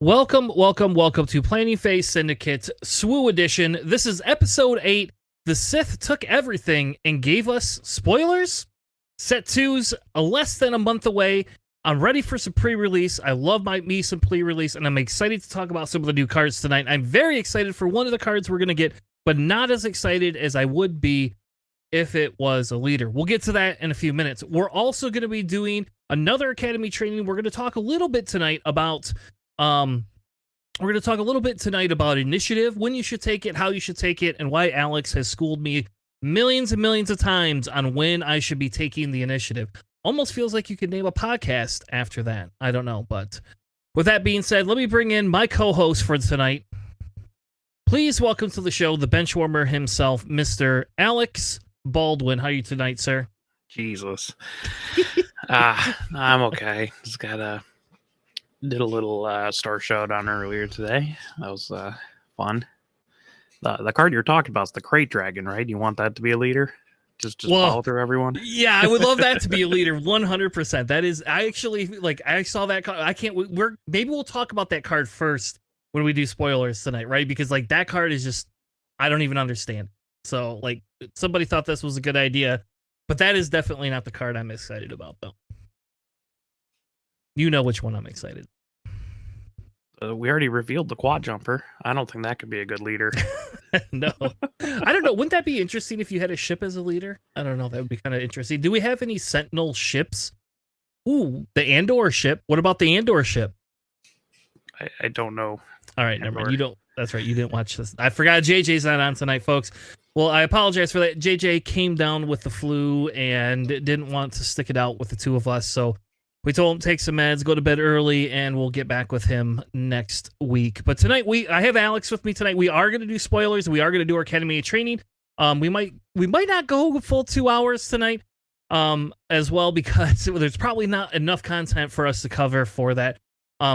Welcome to Planning Phase Syndicate SWU Edition. This is episode 8. The Sith took everything and gave us spoilers. Set 2's less than a month away. I'm ready for some pre-release. I love me some pre-release, and I'm excited to talk about some of the new cards tonight. I'm very excited for one of the cards we're going to get, but not as excited as I would be if it was a leader. We'll get to that in a few minutes. We're also going to be doing another Academy training. We're going to talk a little bit tonight about initiative, when you should take it, how you should take it, and why Alex has schooled me millions and millions of times on when I should be taking the initiative. Almost feels like you could name a podcast after that. I don't know, but with that being said, let me bring in my co-host for tonight. Please welcome to the show the benchwarmer himself, Mr. Alex Baldwin. How are you tonight, sir? Jesus. I'm okay. Just did a little Star Showdown earlier today. That was fun. The card you're talking about is the Crate Dragon, right? You want that to be a leader? Just follow through everyone? Yeah, I would love that to be a leader, 100%. That is, I saw that card. Maybe we'll talk about that card first when we do spoilers tonight, right? Because that card is just, I don't even understand. So somebody thought this was a good idea, but that is definitely not the card I'm excited about, though. You know which one I'm excited. We already revealed the Quad Jumper. I don't think that could be a good leader. No. I don't know. Wouldn't that be interesting if you had a ship as a leader? I don't know. That would be kind of interesting. Do we have any Sentinel ships? Ooh, the Andor ship. What about the Andor ship? I don't know. All right, never mind. You don't. That's right. You didn't watch this. I forgot JJ's not on tonight, folks. Well, I apologize for that. JJ came down with the flu and didn't want to stick it out with the two of us, so we told him take some meds, go to bed early, and we'll get back with him next week. But tonight, I have Alex with me tonight. We are going to do spoilers. We are going to do our Academy training. We might not go full 2 hours tonight, as well, because there's probably not enough content for us to cover for that.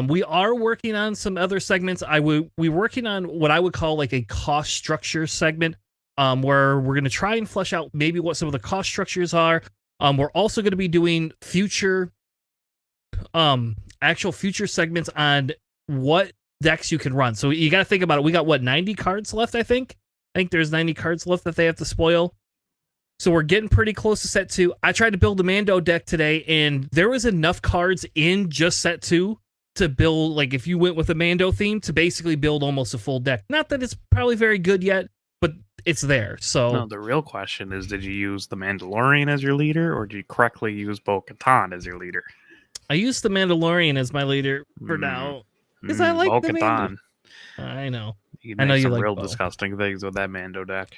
We are working on some other segments. We're working on what I would call a cost structure segment, where we're going to try and flesh out maybe what some of the cost structures are. We're also going to be doing actual future segments on what decks you can run. So you got to think about it. We got 90 cards left, I think there's 90 cards left that they have to spoil. So we're getting pretty close to set 2. I tried to build a Mando deck today, and there was enough cards in just set 2 to build, if you went with a Mando theme, to basically build almost a full deck. Not that it's probably very good yet, but it's there. So no, the real question is, did you use the Mandalorian as your leader, or did you correctly use Bo-Katan as your leader? I used the Mandalorian as my leader for now because I like the Mando. I know. I know you like real disgusting things with that Mando deck.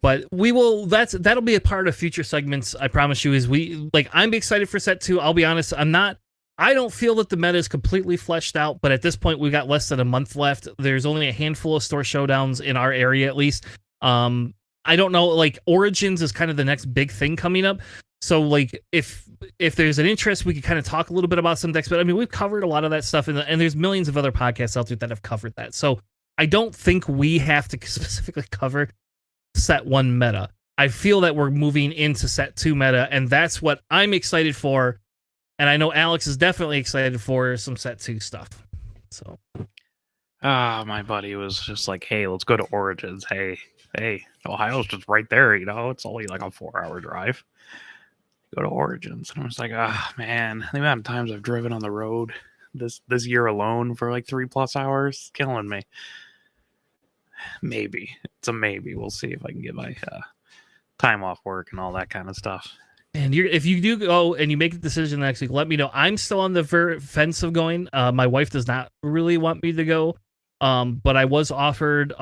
But we will. That'll be a part of future segments. I promise you. I'm excited for set 2. I'll be honest. I don't feel that the meta is completely fleshed out, but at this point we've got less than a month left. There's only a handful of store showdowns in our area, at least. I don't know. Origins is kind of the next big thing coming up. So if there's an interest, we could kind of talk a little bit about some decks, but we've covered a lot of that stuff, and there's millions of other podcasts out there that have covered that. So I don't think we have to specifically cover set 1 meta. I feel that we're moving into set 2 meta, and that's what I'm excited for. And I know Alex is definitely excited for some set 2 stuff. So, my buddy was just like, "Hey, let's go to Origins. Hey, Ohio's just right there. It's only a 4-hour drive. Go to Origins." And I was like, man, the amount of times I've driven on the road this year alone for 3+ hours, killing me. Maybe it's a maybe. We'll see if I can get my time off work and all that kind of stuff. And if you do go and you make the decision next week, let me know. I'm still on the fence of going. My wife does not really want me to go, but I was offered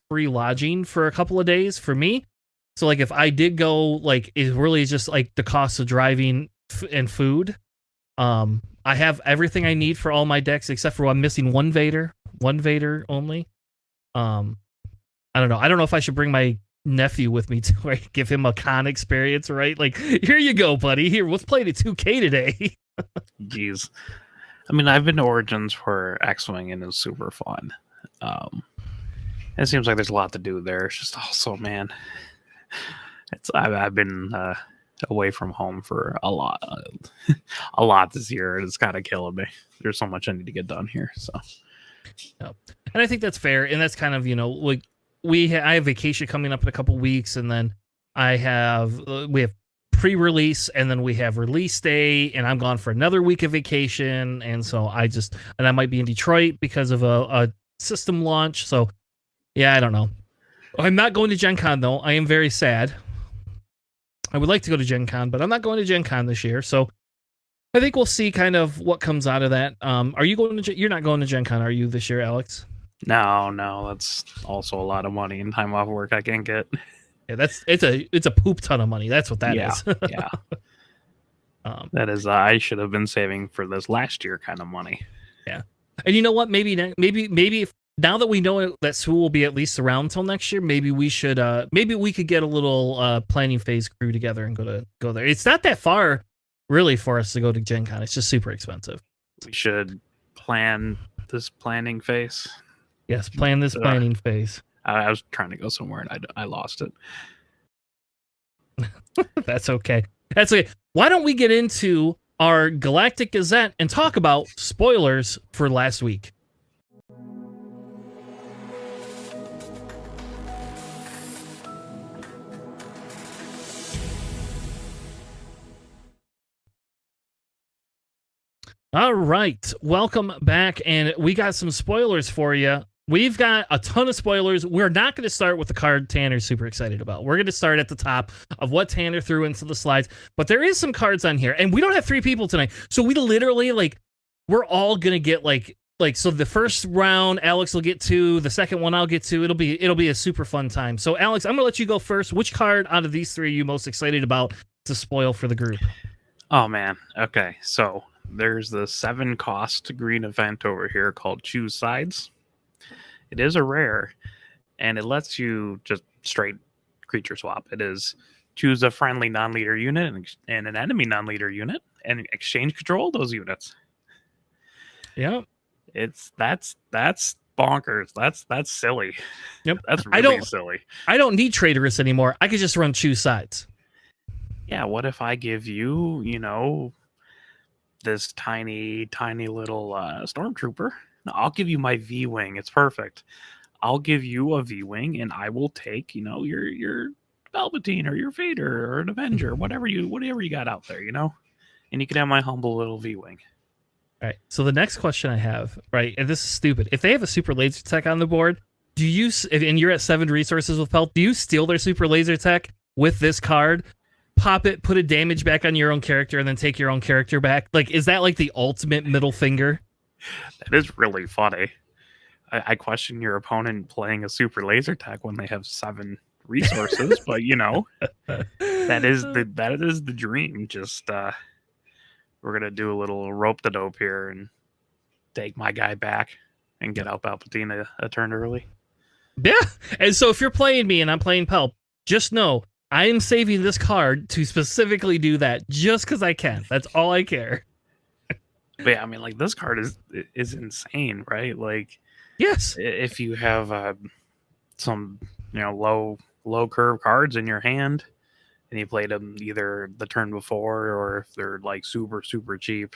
free lodging for a couple of days for me. So if I did go, it really is just the cost of driving and food. I have everything I need for all my decks except for I'm missing one Vader only. I don't know. I don't know if I should bring my nephew with me to give him a con experience, right? Here you go, buddy. Here, let's play the 2K today. Jeez. I've been to Origins for X-Wing and it's super fun. It seems like there's a lot to do there. It's just also, man, I've been away from home for a lot, a lot this year. It's kind of killing me. There's so much I need to get done here. So, Yep. And I think that's fair. And that's kind of, like I have vacation coming up in a couple weeks, and then we have pre-release, and then we have release day, and I'm gone for another week of vacation. And so I might be in Detroit because of a system launch. So yeah, I don't know. I'm not going to Gen Con though. I am very sad. I would like to go to Gen Con, but I'm not going to Gen Con this year. So I think we'll see kind of what comes out of that. Are you going to? You're not going to Gen Con, are you, this year, Alex? no, that's also a lot of money and time off work I can't get. Yeah, it's a poop ton of money. That's what that is. Yeah. That is, I should have been saving for this last year kind of money. Yeah, and you know what? Maybe if, now that we know that Sue will be at least around until next year, maybe we should maybe we could get a little planning phase crew together and go there. It's not that far really for us to go to Gen Con. It's just super expensive. We should plan this planning phase. Yes, plan this planning phase. I was trying to go somewhere and I lost it. That's okay. That's okay. Why don't we get into our Galactic Gazette and talk about spoilers for last week? All right, welcome back, and we got some spoilers for you. We've got a ton of spoilers. We're not going to start with the card Tanner's super excited about. We're going to start at the top of what Tanner threw into the slides, but there is some cards on here, and we don't have 3 people tonight, so we literally, we're all going to get, so the first round, Alex will get 2, the second one I'll get 2. It'll be a super fun time. So, Alex, I'm going to let you go first. Which card out of these 3 are you most excited about to spoil for the group? Oh, man. Okay, so there's the 7 cost green event over here called Choose Sides. It is a rare, and it lets you just straight creature swap. It is choose a friendly non-leader unit and an enemy non-leader unit, and exchange control those units. Yeah, that's bonkers. That's silly. Yep, that's really silly. I don't need Traitorous anymore. I could just run Choose Sides. Yeah, what if I give you, this tiny little stormtrooper? I'll give you my V-Wing. It's perfect. I'll give you a V-Wing, and I will take, your Palpatine or your Vader or an Avenger, whatever you got out there, and you can have my humble little V-Wing. All right. So the next question I have, right, and this is stupid. If they have a super laser tech on the board, and you're at 7 resources with Pelt, do you steal their super laser tech with this card? Pop it, put a damage back on your own character, and then take your own character back? Is that the ultimate middle finger? That is really funny. I question your opponent playing a super laser tech when they have 7 resources, but that is the dream. Just we're gonna do a little rope the dope here and take my guy back and get out Palpatine a turn early. Yeah, and so if you're playing me and I'm playing Pelp, just know I am saving this card to specifically do that, just because I can. That's all I care. But yeah, I mean, this card is insane, right? Yes, if you have some low curve cards in your hand, and you played them either the turn before, or if they're super cheap,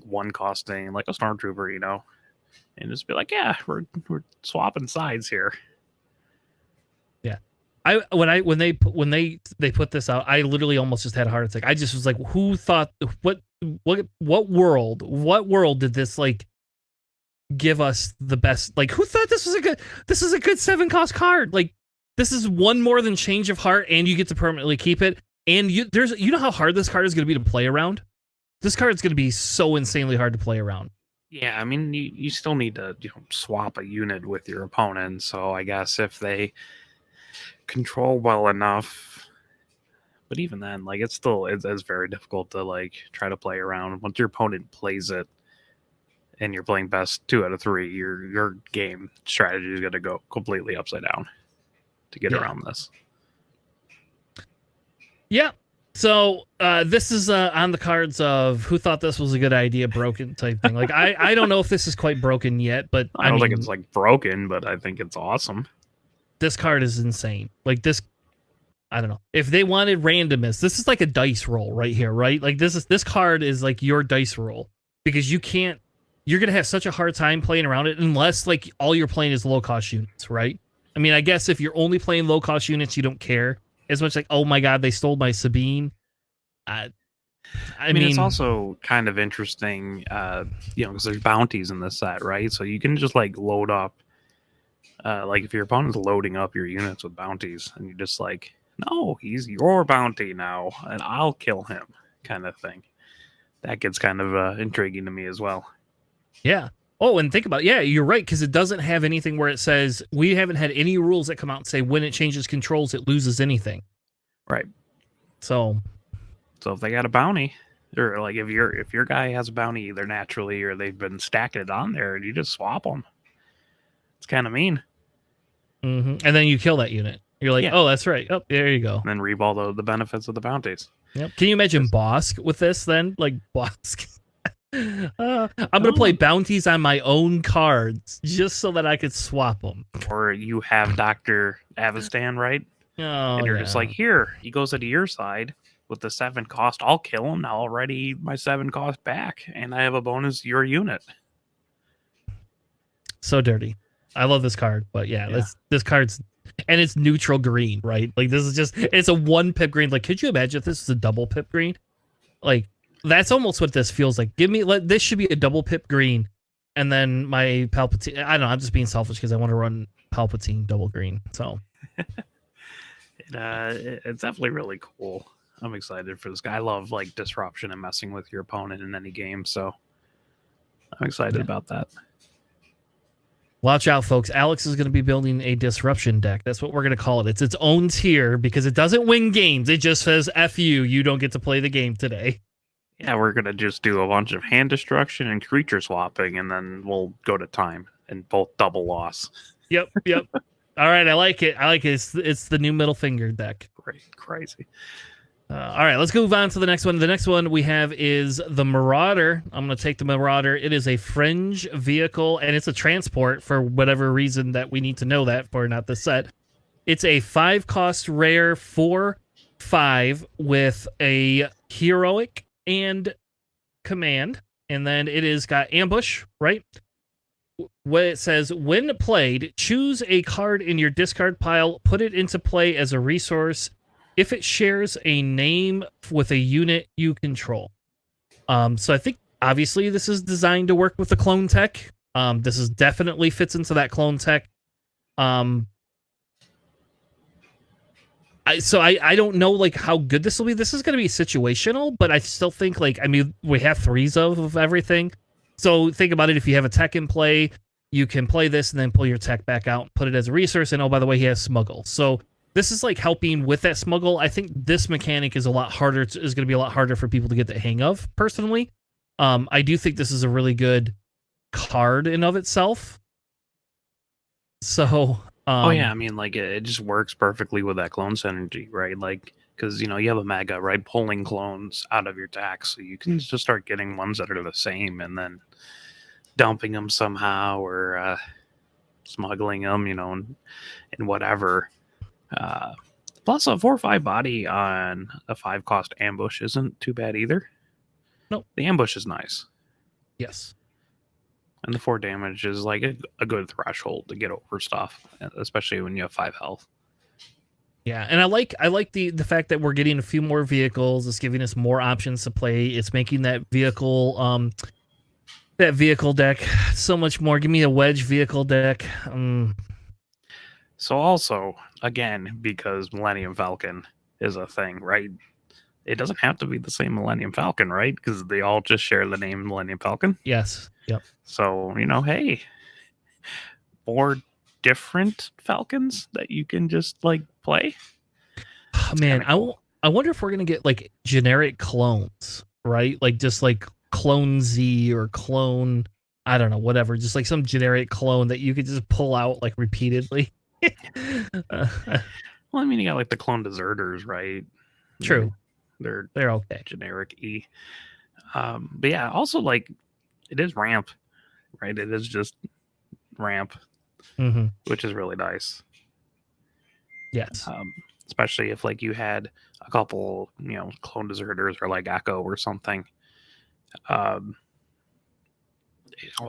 one costing a stormtrooper, and just be yeah, we're swapping sides here. Yeah, when they put this out, I literally almost just had a heart attack. I just was like, who thought what world did this give us the best? Who thought this is a good 7 cost card? This is 1 more than Change of Heart, and you get to permanently keep it. And you know how hard this card is going to be to play around? This card is going to be so insanely hard to play around. Yeah, I mean, you still need to swap a unit with your opponent. So I guess if they control well enough, but even then, it's very difficult to try to play around. Once your opponent plays it, and you're playing best 2 out of 3, your game strategy is going to go completely upside down to get around this. Yeah. So this is on the cards of who thought this was a good idea, broken type thing. I don't know if this is quite broken yet, but I don't think it's broken, but I think it's awesome. This card is insane. I don't know. If they wanted randomness, this is like a dice roll right here, right? Like this card is like your dice roll because you're gonna have such a hard time playing around it unless like all you're playing is low cost units, right? I mean, I guess if you're only playing low cost units, you don't care as much. Like, oh my god, they stole my Sabine. I I mean, it's also kind of interesting, because there's bounties in this set, right? So you can just like load up, like if your opponent's loading up your units with bounties, and you just like, no, he's your bounty now, and I'll kill him, kind of thing. That gets kind of intriguing to me as well. Yeah. Oh, and think about it. Yeah, you're right, because it doesn't have anything where it says we haven't had any rules that come out and say when it changes controls, it loses anything. Right. So if they got a bounty, or like if your guy has a bounty either naturally or they've been stacking it on there, and you just swap them, it's kind of mean. and then you kill that unit. You're like, oh, that's right. Oh, there you go. And then reap all the benefits of the bounties. Yep. Can you imagine Bosk with this then? Like Bosk. I'm gonna play bounties on my own cards just so that I could swap them. Or you have Dr. Avestan, right? Oh, and you're just like, here, he goes into your side with the 7 cost. I'll kill him. Now already my 7 cost back, and I have a bonus your unit. So dirty. I love this card, but yeah. This card's, and it's neutral green, right? Like this is just, it's a 1 pip green. Like, could you imagine if this is a double pip green? Like, that's almost what this feels like. This should be a double pip green, and then my Palpatine. I don't know. I'm just being selfish because I want to run Palpatine double green. So it's definitely really cool. I'm excited for this guy. I love like disruption and messing with your opponent in any game, so I'm excited about that. Watch out, folks. Alex is going to be building a disruption deck. That's what we're going to call it. It's its own tier because it doesn't win games. It just says, F you, you don't get to play the game today. Yeah, we're going to just do a bunch of hand destruction and creature swapping, and then we'll go to time and both double loss. Yep. All right, I like it. It's the new middle finger deck. Great, crazy. All right, let's move on to the next one. The next one we have is the Marauder. I'm going to take the Marauder. It is a fringe vehicle, and it's a transport for whatever reason that we need to know that for, not the set. It's a 5-cost rare 4/5 with a heroic and command, and then it is got ambush, right? What it says, when played, choose a card in your discard pile, put it into play as a resource if it shares a name with a unit you control. So I think obviously this is designed to work with the clone tech. This is definitely fits into that clone tech. I don't know like how good this will be. This is going to be situational, but I still think like, I mean, we have 3s of everything. So think about it. If you have a tech in play, you can play this and then pull your tech back out and put it as a resource. And oh, by the way, he has smuggle. So this is like helping with that smuggle. I think this mechanic is going to be a lot harder for people to get the hang of personally. I do think this is a really good card in of itself. So, oh yeah, I mean, like it just works perfectly with that clone synergy, right? Like, because you have a mega, right, pulling clones out of your deck, so you can just start getting ones that are the same, and then dumping them somehow, or smuggling them, and whatever. Plus, a 4/5 body on a 5-cost ambush isn't too bad either. No, the ambush is nice. Yes. And the 4 damage is like a good threshold to get over stuff, especially when you have 5 health. Yeah, and I like the fact that we're getting a few more vehicles. It's giving us more options to play. It's making that vehicle deck so much more. Give me a wedge vehicle deck. So also, again, because Millennium Falcon is a thing, right? It doesn't have to be the same Millennium Falcon, right? Because they all just share the name Millennium Falcon. Yes. Yep. So, hey, 4 different Falcons that you can just like play. Oh, man, cool. I wonder if we're gonna get like generic clones, right? Like just like Clone Z or Clone, I don't know, whatever. Just like some generic clone that you could just pull out like repeatedly. Well, I mean, you got like the clone deserters, right? True. They're okay. Generic E. But yeah, also like it is ramp, right? It is just ramp, which is really nice. Yes. especially if like you had a couple, clone deserters or like Echo or something. Um,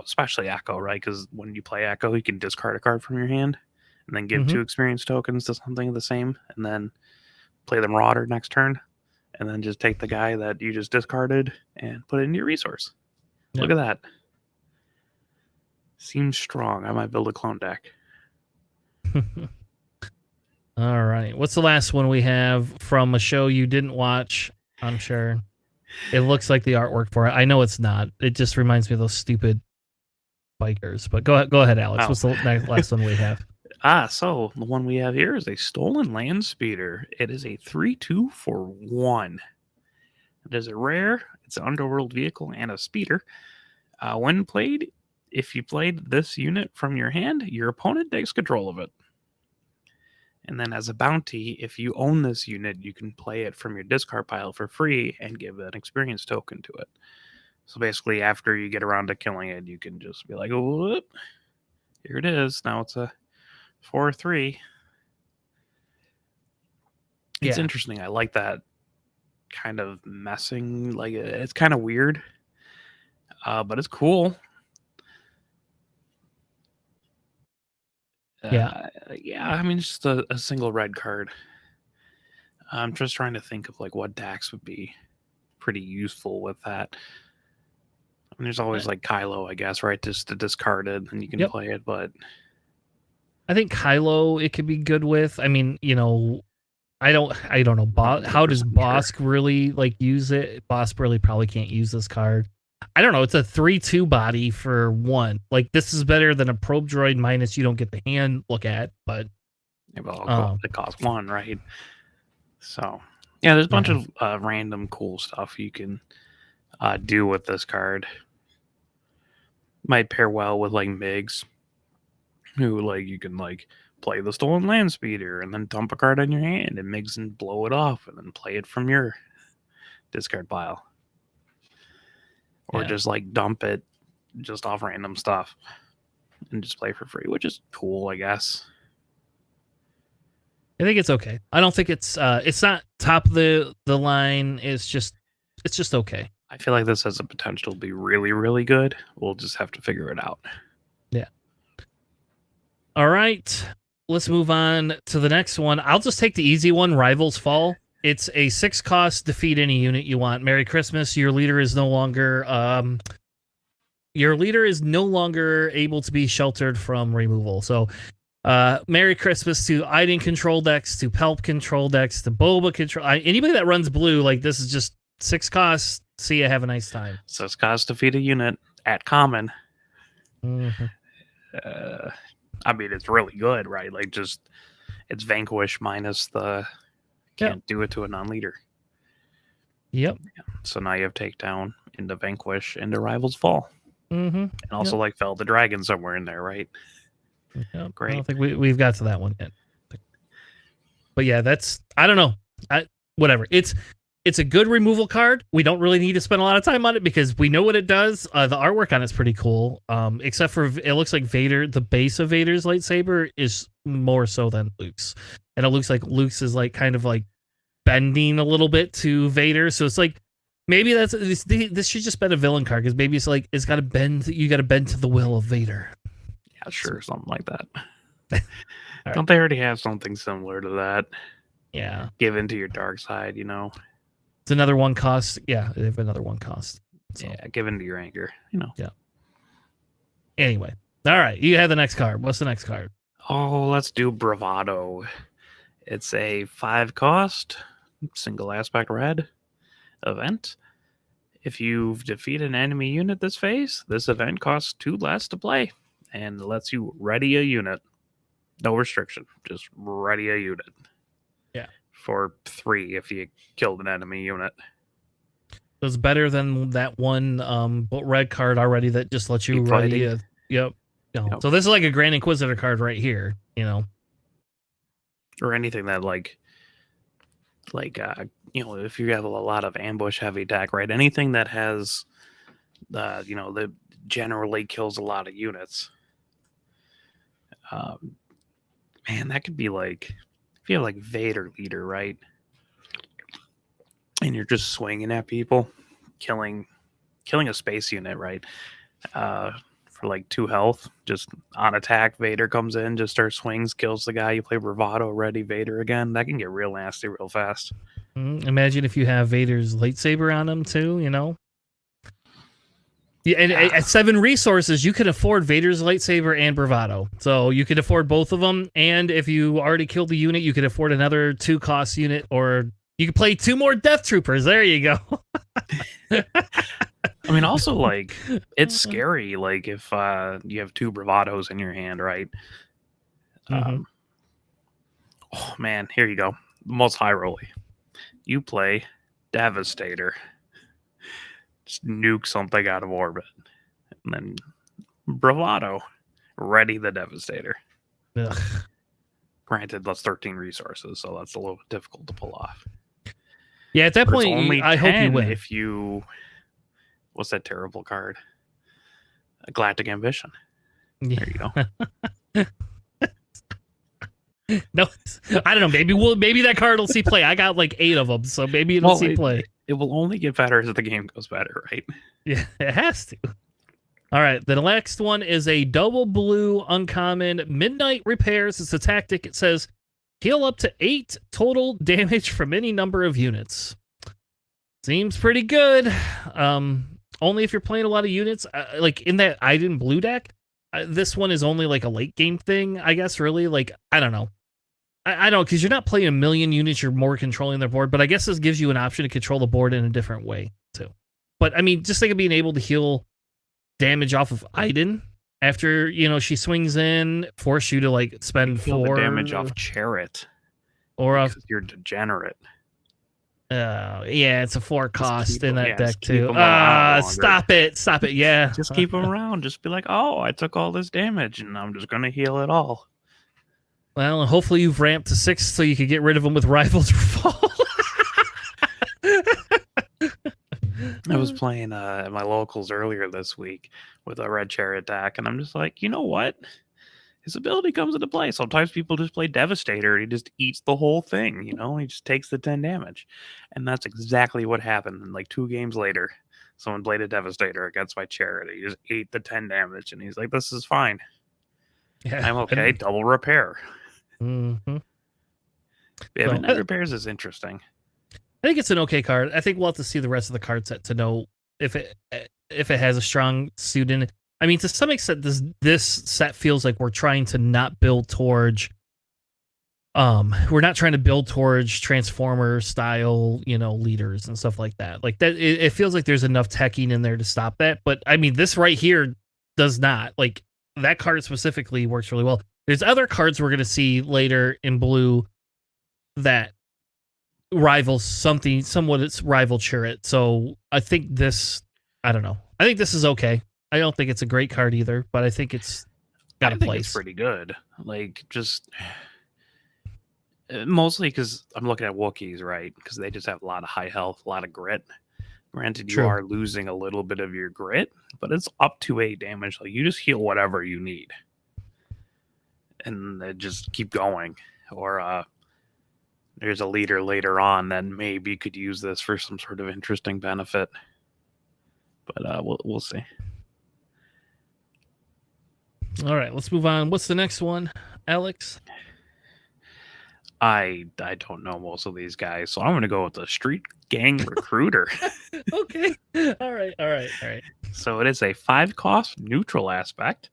especially Echo, right? Because when you play Echo, you can discard a card from your hand and then give Mm-hmm. 2 experience tokens to something the same, and then play the Marauder next turn, and then just take the guy that you just discarded and put it in your resource. Yep. Look at that. Seems strong. I might build a clone deck. All right. What's the last one we have from a show you didn't watch? I'm sure. It looks like the artwork for it. I know it's not. It just reminds me of those stupid bikers. But go ahead, Alex. Oh. What's the last one we have? So the one we have here is a stolen land speeder. It is a 3/2 for 1. It is a rare. It's an underworld vehicle and a speeder. When played, if you played this unit from your hand, your opponent takes control of it. And then as a bounty, if you own this unit, you can play it from your discard pile for free and give an experience token to it. So basically, after you get around to killing it, you can just be like, "Whoop, here it is. Now it's a 4/3." It's interesting. I like that kind of messing. Like, it's kind of weird, but it's cool. Yeah. I mean, it's just a single red card. I'm just trying to think of like what decks would be pretty useful with that. I mean, there's always like Kylo, I guess, right? Just to discard it and you can play it, but I think Kylo it could be good with. I mean, I don't know. How does Bosk really like use it? Bosk really probably can't use this card. I don't know. It's a 3/2 body for 1. Like, this is better than a probe droid minus you don't get the hand look at, but it costs 1, right? So yeah, there's a bunch of random cool stuff you can do with this card. Might pair well with like Migs, who like you can like play the stolen land speeder and then dump a card on your hand and Migs and blow it off and then play it from your discard pile. Or just like dump it just off random stuff and just play for free, which is cool, I guess. I think it's okay. I don't think it's not top of the line. It's just okay. I feel like this has the potential to be really, really good. We'll just have to figure it out. Yeah. All right. Let's move on to the next one. I'll just take the easy one, Rivals Fall. It's a 6 cost, defeat any unit you want. Merry Christmas. Your leader is no longer able to be sheltered from removal. So Merry Christmas to Iden control decks, to Pelp control decks, to Boba control. Anybody that runs blue, like, this is just 6 costs. See ya, have a nice time. 6 costs, defeat a unit at common. Mm-hmm. I mean, it's really good, right? Like, just it's Vanquish minus the can't do it to a non-leader. Yep. So now you have Takedown into Vanquish into Rivals Fall. Mm-hmm. And also like Fell the Dragon somewhere in there, right? Yep. Great. I don't think we've got to that one yet. But yeah, I don't know. Whatever. It's a good removal card. We don't really need to spend a lot of time on it because we know what it does. The artwork on it's pretty cool. Except for it looks like Vader, the base of Vader's lightsaber is more so than Luke's. And it looks like Luke's is like kind of like bending a little bit to Vader. So it's like maybe this should just been a villain card because maybe it's like it's got to bend. You got to bend to the will of Vader. Yeah, sure, something like that. Right. Don't they already have something similar to that? Yeah, give into your dark side. It's another 1 cost. Yeah, they have another 1 cost. So. Yeah, give into your anger. Yeah. Anyway, all right. You have the next card. What's the next card? Oh, let's do Bravado. It's a 5 cost, single aspect red event. If you've defeated an enemy unit this phase, this event costs 2 less to play and lets you ready a unit. No restriction, just ready a unit. Yeah. For 3 if you killed an enemy unit. So it's better than that one red card already that just lets you ready. Yep. So this is like a Grand Inquisitor card right here, Or anything that if you have a lot of ambush heavy attack, right? Anything that has that generally kills a lot of units. Man, that could be like if you have like Vader leader, right, and you're just swinging at people, killing a space unit, right, uh, for like 2 health, just on attack, Vader comes in, just starts swings, kills the guy. You play bravado, ready Vader again. That can get real nasty real fast. Imagine if you have Vader's lightsaber on him too, you know? Yeah, and at 7 resources, you can afford Vader's lightsaber and bravado. So you could afford both of them. And if you already killed the unit, you could afford another 2-cost unit, or you could play 2 more Death Troopers. There you go. I mean, also, like, it's scary, like, if you have 2 bravados in your hand, right? Mhm. Oh, man, here you go. Most high rolly. You play Devastator. Just nuke something out of orbit. And then bravado. Ready the Devastator. Ugh. Granted, that's 13 resources, so that's a little bit difficult to pull off. Yeah, at that But it's point, only I hope you 10 win. if you... What's that terrible card? A Galactic Ambition. Yeah. There you go. No, I don't know. Maybe that card will see play. I got like 8 of them, so maybe it'll see play. It will only get better as the game goes better, right? Yeah, it has to. All right, the next one is a double blue uncommon Midnight Repairs. It's a tactic. It says heal up to 8 total damage from any number of units. Seems pretty good. Only if you're playing a lot of units. Like in that Iden blue deck, this one is only like a late game thing, I guess, really. Like, I don't know. I don't, because you're not playing a million units, you're more controlling their board, but I guess this gives you an option to control the board in a different way, too. But, I mean, just think of being able to heal damage off of Iden after, you know, she swings in, force you to, like, spend 4... the damage off Chariot. Or off... You're degenerate. Yeah, it's a 4 cost in that deck, too. Stop it, yeah. Just keep them around. Just be like, oh, I took all this damage, and I'm just going to heal it all. Well, hopefully you've ramped to 6 so you can get rid of them with Rivals Fall. I was playing at my locals earlier this week with a Red Chariot deck, and I'm just like, you know what? His ability comes into play. Sometimes people just play Devastator. He just eats the whole thing, you know? He just takes the 10 damage. And that's exactly what happened. And like 2 games later, someone played a Devastator against my Chariot. He just ate the 10 damage, and he's like, this is fine. Yeah, I'm okay. Double repair. Mm-hmm. Yeah, so, Midnight Repairs is interesting. I think it's an okay card. I think we'll have to see the rest of the card set to know if it has a strong suit in it. I mean, to some extent, this set feels like we're trying to not build towards Transformer style, you know, leaders and stuff like that. Like that, it feels like there's enough teching in there to stop that. But I mean, this right here does not. Like that card specifically works really well. There's other cards we're gonna see later in blue that rivals somewhat it's rival Chariot. So I think this, I don't know. I think this is okay. I don't think it's a great card either, but I think it's got a place. It's pretty good. Like, just mostly because I'm looking at Wookiees, right? Because they just have a lot of high health, a lot of grit. Granted, you are losing a little bit of your grit, but it's up to 8 damage. Like, you just heal whatever you need. And just keep going. Or there's a leader later on that maybe could use this for some sort of interesting benefit. But we'll see. All right, let's move on. What's the next one, Alex? I don't know most of these guys, so I'm going to go with the Street Gang Recruiter. Okay. All right. So it is a 5-cost neutral aspect.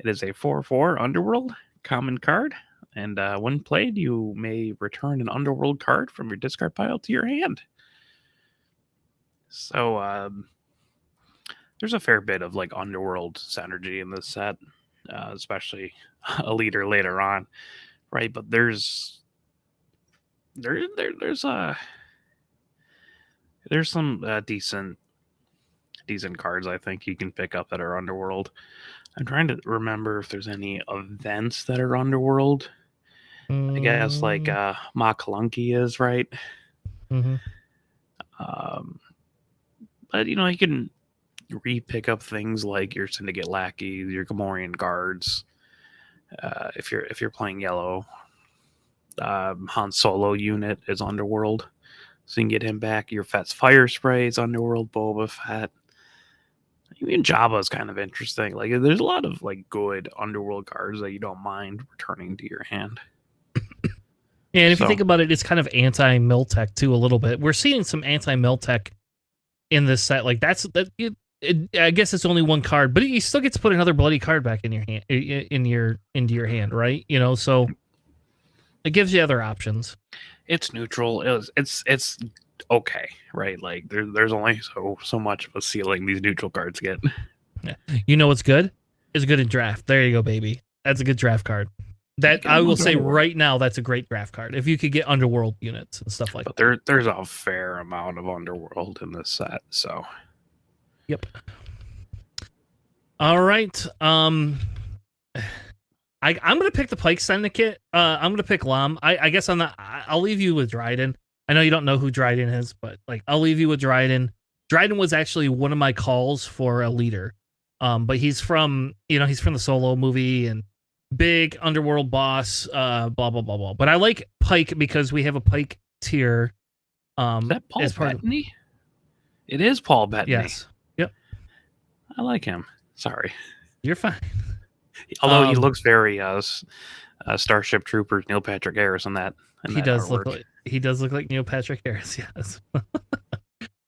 It is a 4/4 Underworld common card. And when played, you may return an Underworld card from your discard pile to your hand. So there's a fair bit of like Underworld synergy in this set, especially a leader later on, right? But there's some decent cards I think you can pick up that are Underworld. I'm trying to remember if there's any events that are Underworld. I guess like Makalunky is, right? Mm-hmm. But you know, you can re-pick up things like your Syndicate Lackeys, your Gamorrean Guards. If you're playing yellow, Han Solo unit is Underworld, so you can get him back. Your Fett's Fire Spray is Underworld Boba Fett. Even Jabba's kind of interesting. Like, there's a lot of like good Underworld cards that you don't mind returning to your hand. Yeah, and if you think about it, it's kind of anti-Miltech too a little bit. We're seeing some anti-Miltech in this set. Like I guess it's only one card, but you still get to put another bloody card back in your hand, into your hand, right? You know, so it gives you other options. It's neutral. It's okay, right? Like there's only so much of a ceiling these neutral cards get. Yeah. You know what's good? It's good in draft. There you go, baby. That's a good draft card. That I will say right now, that's a great draft card. If you could get Underworld units and stuff like that. But there's a fair amount of Underworld in this set, so. Yep. All right. I'm gonna pick the Pike Syndicate. I'm gonna pick Lam. I guess I'll leave you with Dryden. I know you don't know who Dryden is, but like I'll leave you with Dryden. Dryden was actually one of my calls for a leader. But he's from the Solo movie and big Underworld boss, blah blah blah blah. But I like Pike because we have a Pike tier. Is that Paul Bettany? It is Paul Bettany. Yes. Yep. I like him. Sorry. You're fine. Although he looks very Starship Troopers Neil Patrick Harris in that. He does look like Neil Patrick Harris. Yes.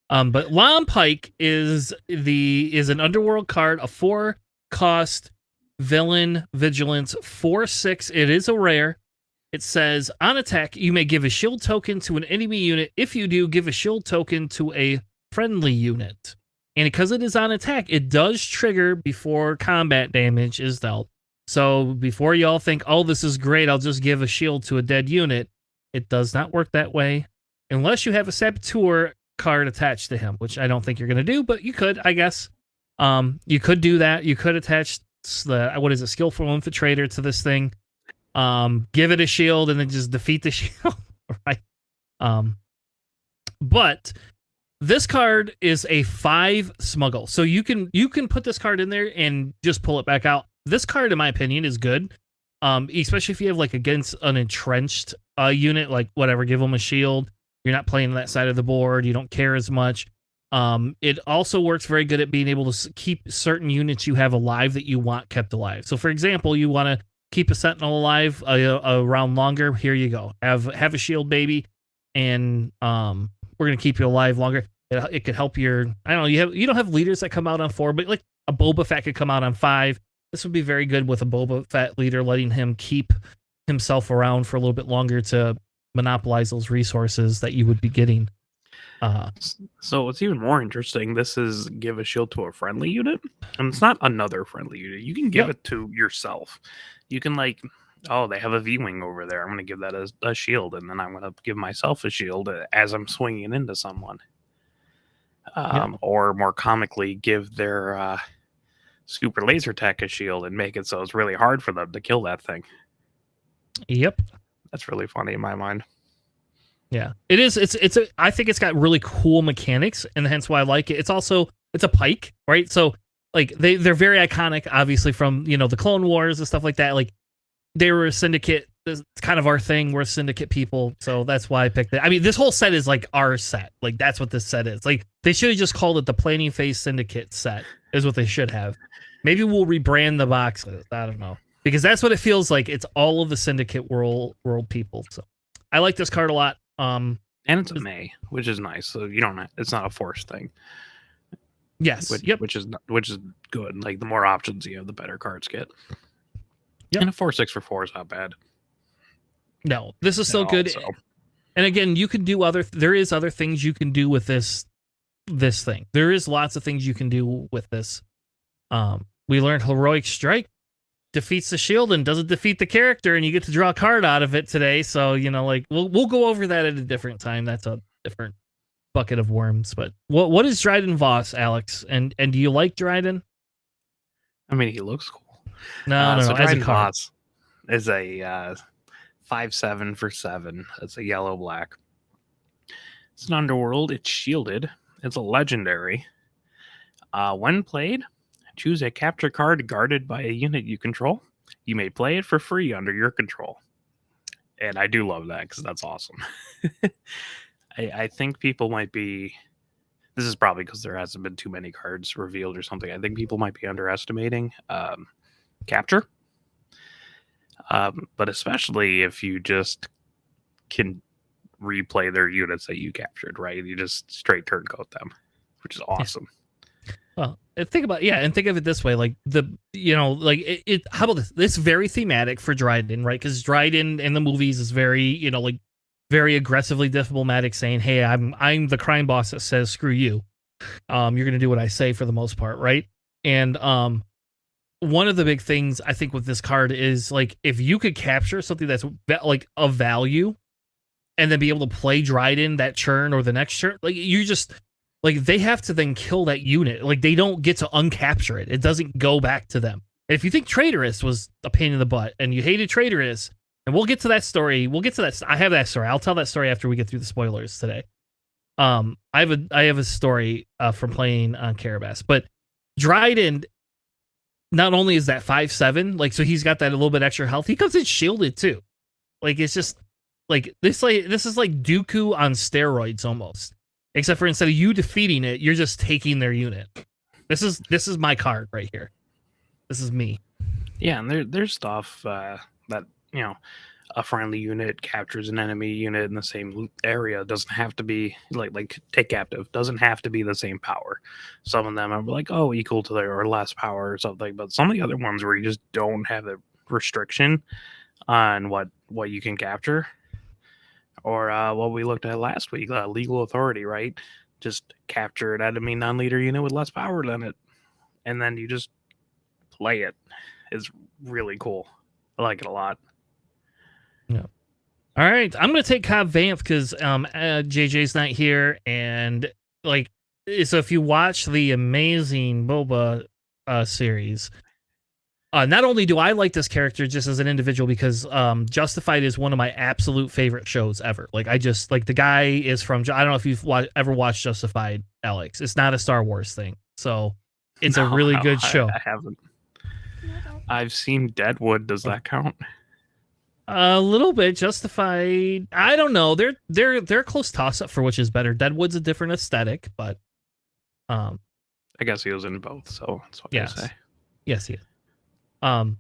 But Lam Pike is an Underworld card, a 4-cost villain vigilance 4/6. It is a rare. It says on attack, you may give a shield token to an enemy unit. If you do, give a shield token to a friendly unit. And because it is on attack, it does trigger before combat damage is dealt. So before y'all think, oh, this is great, I'll just give a shield to a dead unit, it does not work that way. Unless you have a Saboteur card attached to him, which I don't think you're going to do, but you could, I guess. You could do that. You could attach the, Skillful Infiltrator to this thing. Give it a shield and then just defeat the shield, right? But this card is a 5 smuggle. So you can put this card in there and just pull it back out. This card, in my opinion, is good. Especially if you have like against an entrenched unit, like whatever, give them a shield. You're not playing that side of the board. You don't care as much. It also works very good at being able to keep certain units you have alive that you want kept alive. So for example, you want to keep a Sentinel alive a round longer. Here you go. Have a shield, baby. And we're going to keep you alive longer. It could help your, I don't know, you don't have leaders that come out on 4, but like a Boba Fett could come out on 5. This would be very good with a Boba Fett leader, letting him keep himself around for a little bit longer to monopolize those resources that you would be getting. So what's even more interesting, this is give a shield to a friendly unit, and it's not another friendly unit. You can give it to yourself. You can like, oh, they have a V-Wing over there. I'm going to give that a shield, and then I'm going to give myself a shield as I'm swinging into someone. Or more comically, give their super laser tech a shield and make it so it's really hard for them to kill that thing. Yep. That's really funny in my mind. Yeah, it is. I think it's got really cool mechanics, and hence why I like it. It's a Pike, right? So like they're very iconic, obviously from the Clone Wars and stuff like that. Like they were a syndicate. It's kind of our thing. We're syndicate people, so that's why I picked it. I mean, this whole set is like our set. Like that's what this set is. Like they should have just called it the Planning Phase Syndicate set. Is what they should have. Maybe we'll rebrand the boxes. I don't know, because that's what it feels like. It's all of the syndicate world people. So I like this card a lot. And it's a May, which is nice. So you don't. It's not a forced thing. Yes. Which is good. Like the more options you have, the better cards get. Yep. And a 4/6 for 4 is not bad. No, this is still good. And again, you can do there is other things you can do with this thing. There is lots of things you can do with this. We learned Heroic Strike defeats the shield and doesn't defeat the character, and you get to draw a card out of it today. So, like we'll go over that at a different time. That's a different bucket of worms. But what is Dryden Voss, Alex? And do you like Dryden? I mean, he looks cool. No, so as a Dryden card. Voss is a 5/7 for 7. It's a yellow black. It's an Underworld. It's shielded. It's a legendary. When played, choose a capture card guarded by a unit you control. You may play it for free under your control. And I do love that because that's awesome. I think people might be. This is probably because there hasn't been too many cards revealed or something. I think people might be underestimating capture. But especially if you just can replay their units that you captured, right? You just straight turncoat them, which is awesome. Well, think about and think of it this way, like how about this? It's very thematic for Dryden, right? Because Dryden in the movies is very, like very aggressively diplomatic, saying, "Hey, I'm the crime boss that says screw you. You're gonna do what I say for the most part, right?" And one of the big things I think with this card is like if you could capture something that's like of value, and then be able to play Dryden that churn or the next turn, like you just. Like, they have to then kill that unit. Like, they don't get to uncapture it. It doesn't go back to them. And if you think Traitorous was a pain in the butt, and you hated Traitorous, and we'll get to that story. I have that story. I'll tell that story after we get through the spoilers today. I have a story from playing on Carabas. But Dryden, not only is that 5/7, like, so he's got that a little bit extra health, he comes in shielded, too. Like, it's just, this is like Dooku on steroids, almost. Except for instead of you defeating it, you're just taking their unit. This is my card right here. This is me. Yeah, and there's stuff that a friendly unit captures an enemy unit in the same area. Doesn't have to be like take captive. Doesn't have to be the same power. Some of them are like, oh, equal to their or less power or something. But some of the other ones where you just don't have the restriction on what you can capture. Or what we looked at last week, legal authority, right? Just capture an enemy non-leader unit with less power than it, and then you just play it. It's really cool. I like it a lot. Yeah. All right, I'm gonna take Cobb Vanth because JJ's not here, and like, so if you watch the amazing Boba series. Not only do I like this character just as an individual because Justified is one of my absolute favorite shows ever. Like, I just like the guy is from. I don't know if you've ever watched Justified, Alex. It's not a Star Wars thing, so it's a really good show. I haven't. I've seen Deadwood. Does that count? A little bit. Justified. I don't know. They're a close toss up for which is better. Deadwood's a different aesthetic, but I guess he was in both, so that's what I say. Yes, he is.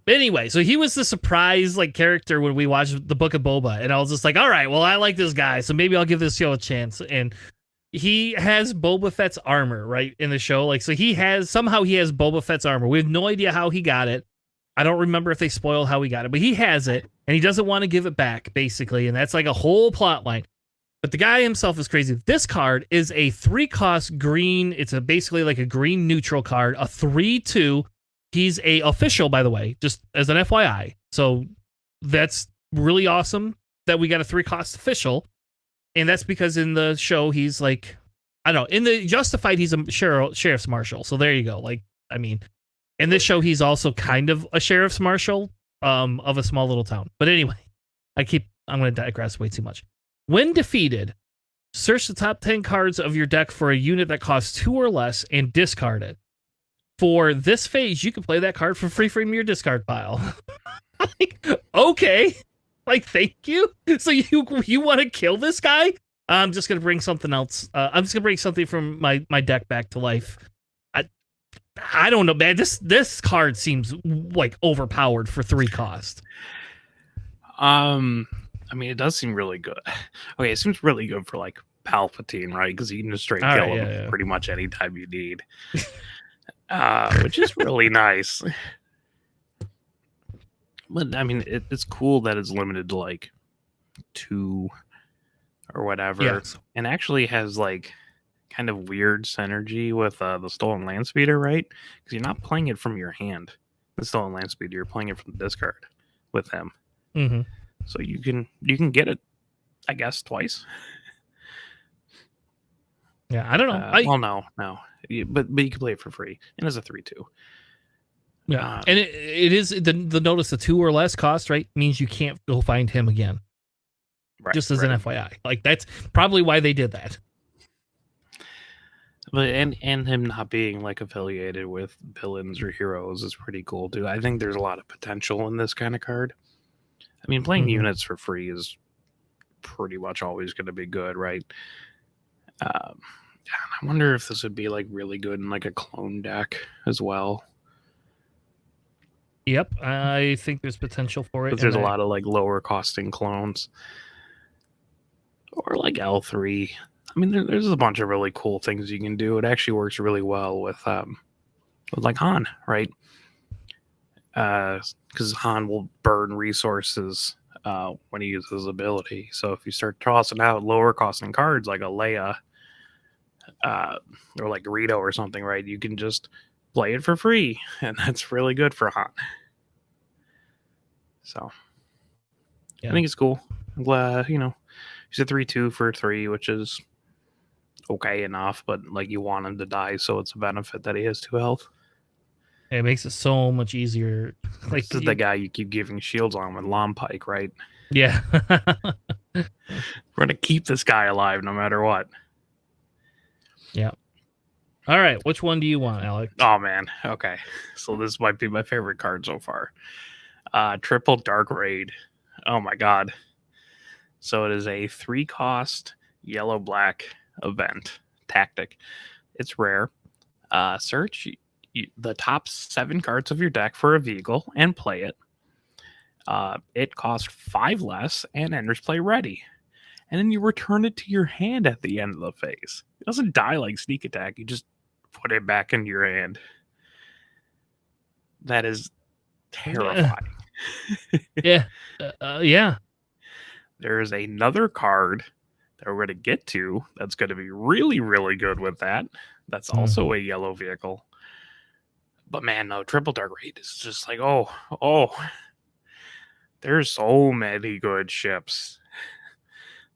Anyway, so he was the surprise like character when we watched the Book of Boba, and I was just like, all right, well, I like this guy, so maybe I'll give this show a chance. And he has Boba Fett's armor, right, in the show. Like, so he has Boba Fett's armor. We have no idea how he got it. I don't remember if they spoil how he got it, but he has it, and he doesn't want to give it back, basically, and that's like a whole plot line. But the guy himself is crazy. This card is a 3-cost green. It's basically like a green neutral card, a 3/2. He's a official, by the way, just as an FYI. So that's really awesome that we got a 3-cost official. And that's because in the show, he's like, I don't know, in the Justified, he's a sheriff's marshal. So there you go. Like, I mean, in this show, he's also kind of a sheriff's marshal of a small little town. But anyway, I'm going to digress way too much. When defeated, search the top 10 cards of your deck for a unit that costs 2 or less and discard it. For this phase, you can play that card for free from your discard pile. Like, okay. Like, thank you. So you want to kill this guy? I'm just going to bring something else. I'm just going to bring something from my deck back to life. I don't know, man. This card seems like overpowered for 3 cost. I mean, it does seem really good. Okay, it seems really good for like Palpatine, right? Because you can just straight kill him pretty much anytime you need. Which is really nice. But I mean, it's cool that it's limited to like 2 or whatever, yes. And actually has like kind of weird synergy with the Stolen Landspeeder, right? Because you're not playing it from your hand. The Stolen Landspeeder, you're playing it from the discard with him. Mm-hmm. So you can get it, I guess, twice. Yeah, I don't know. Well, no. But you can play it for free, and it's a 3/2. Yeah, and it is the notice the 2 or less cost, right? Means you can't go find him again. Right, just as an FYI, like that's probably why they did that. But and him not being like affiliated with villains or heroes is pretty cool too. I think there's a lot of potential in this kind of card. I mean, playing Mhm. units for free is pretty much always going to be good, right? Um, I wonder if this would be like really good in like a clone deck as well. Yep, I think there's potential for it. Because there's a lot of like lower costing clones. Or like L3. I mean, there's a bunch of really cool things you can do. It actually works really well with like Han, right? Because Han will burn resources when he uses his ability. So if you start tossing out lower costing cards like a Leia or like Rito or something, right? You can just play it for free, and that's really good for Han. So Yeah. I think it's cool. I'm glad, he's a 3/2 for 3, which is okay enough, but like you want him to die, so it's a benefit that he has 2 health. It makes it so much easier. Like This is the guy you keep giving shields on with Lom Pike, right? yeah. We're gonna keep this guy alive no matter what. Yeah. All right, which one do you want, Alex? Oh man, okay. So this might be my favorite card so far. Triple Dark Raid. Oh my god. So it is a 3-cost yellow-black event tactic. It's rare. Search the top 7 cards of your deck for a vehicle and play it. It costs 5 less and enters play ready. And then you return it to your hand at the end of the phase. It doesn't die like Sneak Attack. You just put it back into your hand. That is terrifying. Yeah. Yeah. There is another card that we're going to get to that's going to be really, really good with that. That's also a yellow vehicle. But man, no, Triple Dark Raid is just like, oh. There's so many good ships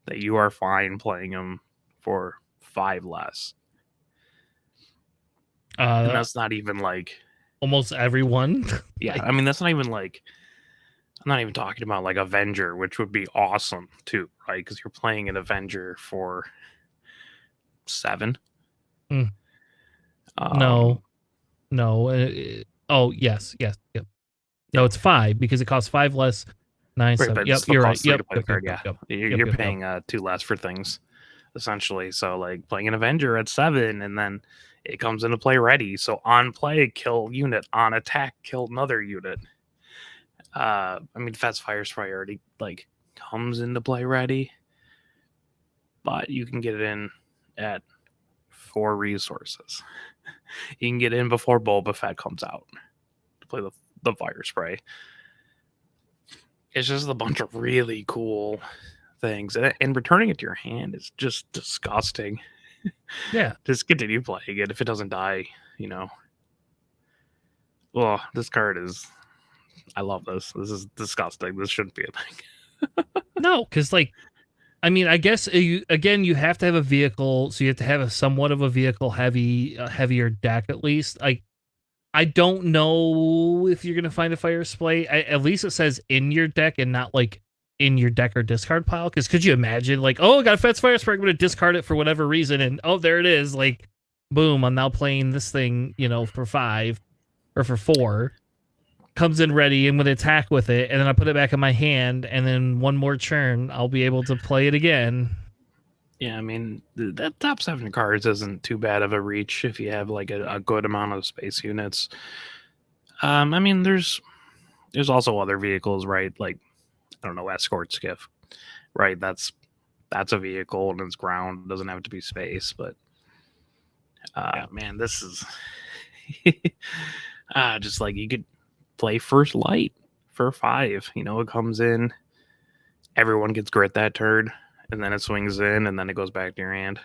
that you are fine playing them for 5 less. And that's not even like almost everyone. Yeah, I mean that's not even like I'm not even talking about like Avenger, which would be awesome too, right? Because you're playing an Avenger for 7. No. Oh yes. Yep. No, it's 5 because it costs 5 less. 9, 7. Yep, you're right. Yep. You're paying 2 less for things, essentially. So like playing an Avenger at 7, and then it comes into play ready. So on play, kill unit. On attack, kill another unit. I mean, Fast Fire Spray already like comes into play ready, but you can get it in at 4 resources. You can get in before Boba Fett comes out to play the Fire Spray. It's just a bunch of really cool things, and returning it to your hand is just disgusting. Yeah, just continue playing it if it doesn't die. Well, this card is. I love this. This is disgusting. This shouldn't be a thing. No, because like, I mean, I guess you have to have a vehicle, so you have to have a somewhat of a vehicle heavier deck at least. Like, I don't know if you're gonna find a fire spray. At least it says in your deck and not like in your deck or discard pile. Because could you imagine like, oh, I got a Fetch Fire Spray, I'm gonna discard it for whatever reason, and oh, there it is. Like, boom, I'm now playing this thing, for 5 or for 4. Comes in ready, I'm gonna attack with it, and then I put it back in my hand, and then one more turn, I'll be able to play it again. Yeah, I mean, that top 7 cards isn't too bad of a reach if you have like a good amount of space units. I mean, there's also other vehicles, right? Like, I don't know, escort skiff, right? That's a vehicle and it's ground. It doesn't have to be space, but man, this is just like you could play First Light for 5. It comes in, everyone gets grit that turn, and then it swings in, and then it goes back to your hand.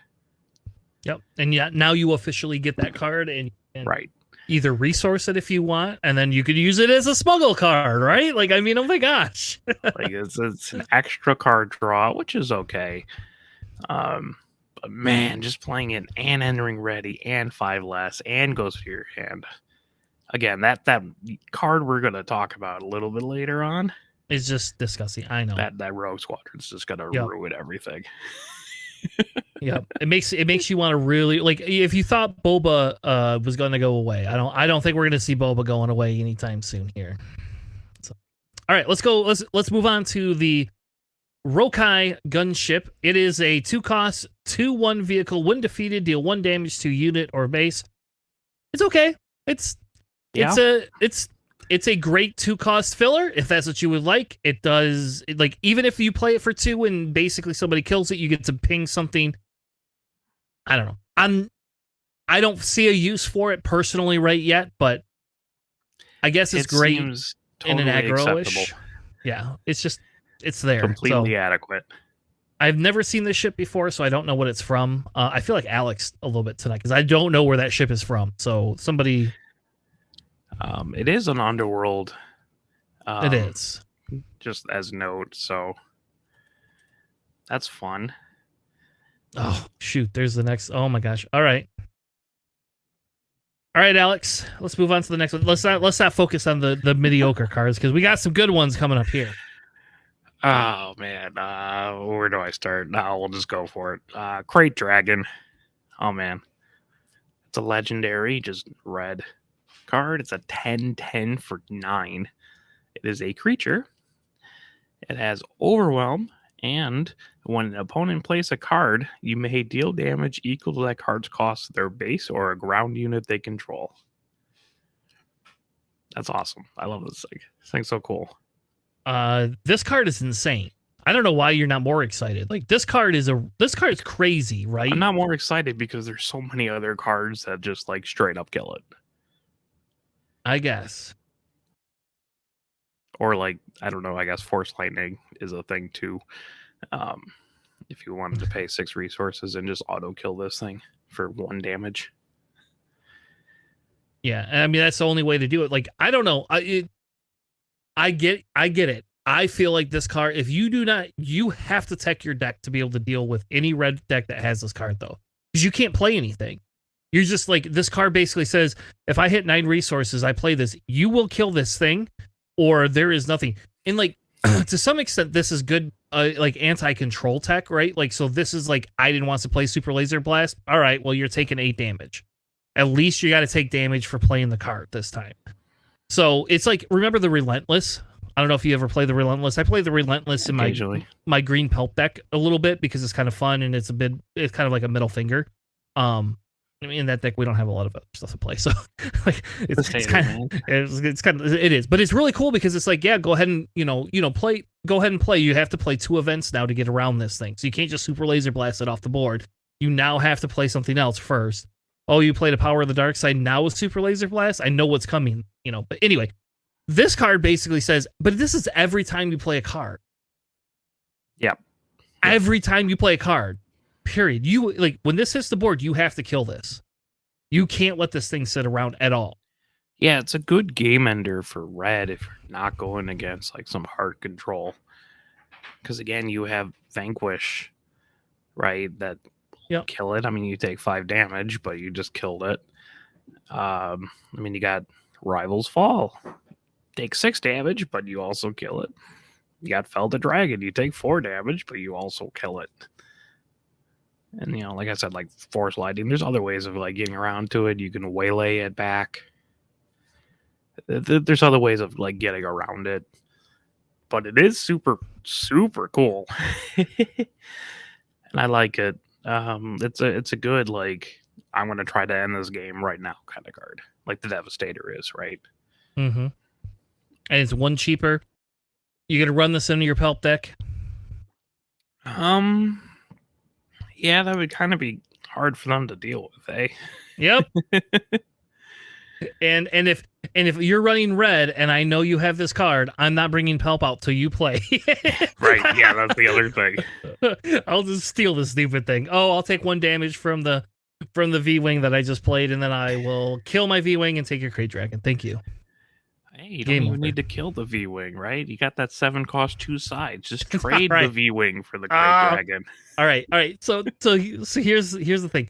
Yep. And yeah, now you officially get that card, and you can right. either resource it if you want, and then you could use it as a smuggle card, right? Like, I mean, oh my gosh. Like it's an extra card draw, which is okay. But man, just playing it and entering ready and 5 less and goes to your hand. Again, that card we're gonna talk about a little bit later on. It's just disgusting. I know that Rogue Squadron's just gonna ruin everything. Yeah, it makes you want to really like. If you thought Boba was going to go away, I don't think we're going to see Boba going away anytime soon here. So, All right, let's go. Let's move on to the Rokai gunship. It is a 2-cost, 2/1 vehicle. When defeated, deal 1 damage to unit or base. It's okay. It's a great 2-cost filler if that's what you would like. It does like even if you play it for 2 and basically somebody kills it, you get to ping something. I don't know. I don't see a use for it personally right yet, but I guess it's great in an aggro-ish. Yeah, it's there. Completely adequate. I've never seen this ship before, so I don't know what it's from. I feel like Alex a little bit tonight because I don't know where that ship is from. So somebody... it is an underworld. It is. Just as note, so that's fun. Oh, shoot. There's the next... Oh, my gosh. All right, Alex. Let's move on to the next one. Let's not focus on the mediocre cards because we got some good ones coming up here. Oh, man. Where do I start? No, we'll just go for it. Crate Dragon. Oh, man. It's a legendary, just red card. It's a 10/10 for 9. It is a creature. It has Overwhelm, and when an opponent plays a card, you may deal damage equal to that card's cost, their base, or a ground unit they control. That's awesome. I love this thing. This thing's so cool. This card is insane. I don't know why you're not more excited. Like this card is crazy, right? I'm not more excited because there's so many other cards that just like straight up kill it. I guess. Or like, I don't know, I guess Force Lightning is a thing too. If you wanted to pay 6 resources and just auto kill this thing for 1 damage. Yeah, I mean that's the only way to do it. Like I don't know. I get it. I feel like this card, if you do not, you have to tech your deck to be able to deal with any red deck that has this card, though. Because you can't play anything. You're just like, this card basically says, if I hit 9 resources, I play this, you will kill this thing, or there is nothing. And like, to some extent, this is good, like anti-control tech, right? Like, so this is like, I didn't want to play Super Laser Blast. All right, well, you're taking 8 damage. At least you got to take damage for playing the card this time. So it's like, remember the Relentless? I don't know if you ever play the Relentless. I play the Relentless in my green Pelp deck a little bit because it's kind of fun and it's kind of like a middle finger. I mean, in that deck we don't have a lot of other stuff to play, so like it is, but it's really cool because it's like, yeah, go ahead and play. Go ahead and play. You have to play 2 events now to get around this thing, so you can't just Super Laser Blast it off the board. You now have to play something else first. Oh, you played a Power of the Dark Side now with Super Laser Blast. I know what's coming, But anyway. This card basically says, but this is every time you play a card. Yep. Every time you play a card, period. You like when this hits the board, you have to kill this. You can't let this thing sit around at all. Yeah, it's a good game ender for red if you're not going against like some hard control. Because again, you have Vanquish, right? That kill it. I mean, you take 5 damage, but you just killed it. I mean, you got Rival's Fall. Take 6 damage, but you also kill it. You got Fell the Dragon. You take 4 damage, but you also kill it. And, like I said, like Force Lightning, there's other ways of like getting around to it. You can waylay it back. There's other ways of like getting around it. But it is super, super cool. And I like it. It's a good, like, I'm going to try to end this game right now kind of card. Like the Devastator is, right? Mm-hmm. And it's 1 cheaper. You gonna run this into your Pelp deck? Yeah, that would kind of be hard for them to deal with, eh? Yep. and if you're running red, and I know you have this card, I'm not bringing Pelp out till you play. Right? Yeah, that's the other thing. I'll just steal this stupid thing. Oh, I'll take 1 damage from the V-Wing that I just played, and then I will kill my V-Wing and take your Crate Dragon. Thank you. Hey, you don't even need to kill the V-Wing, right? You got that 7 cost 2 sides. Just trade the V-Wing for the Crate Dragon. All right. So here's the thing.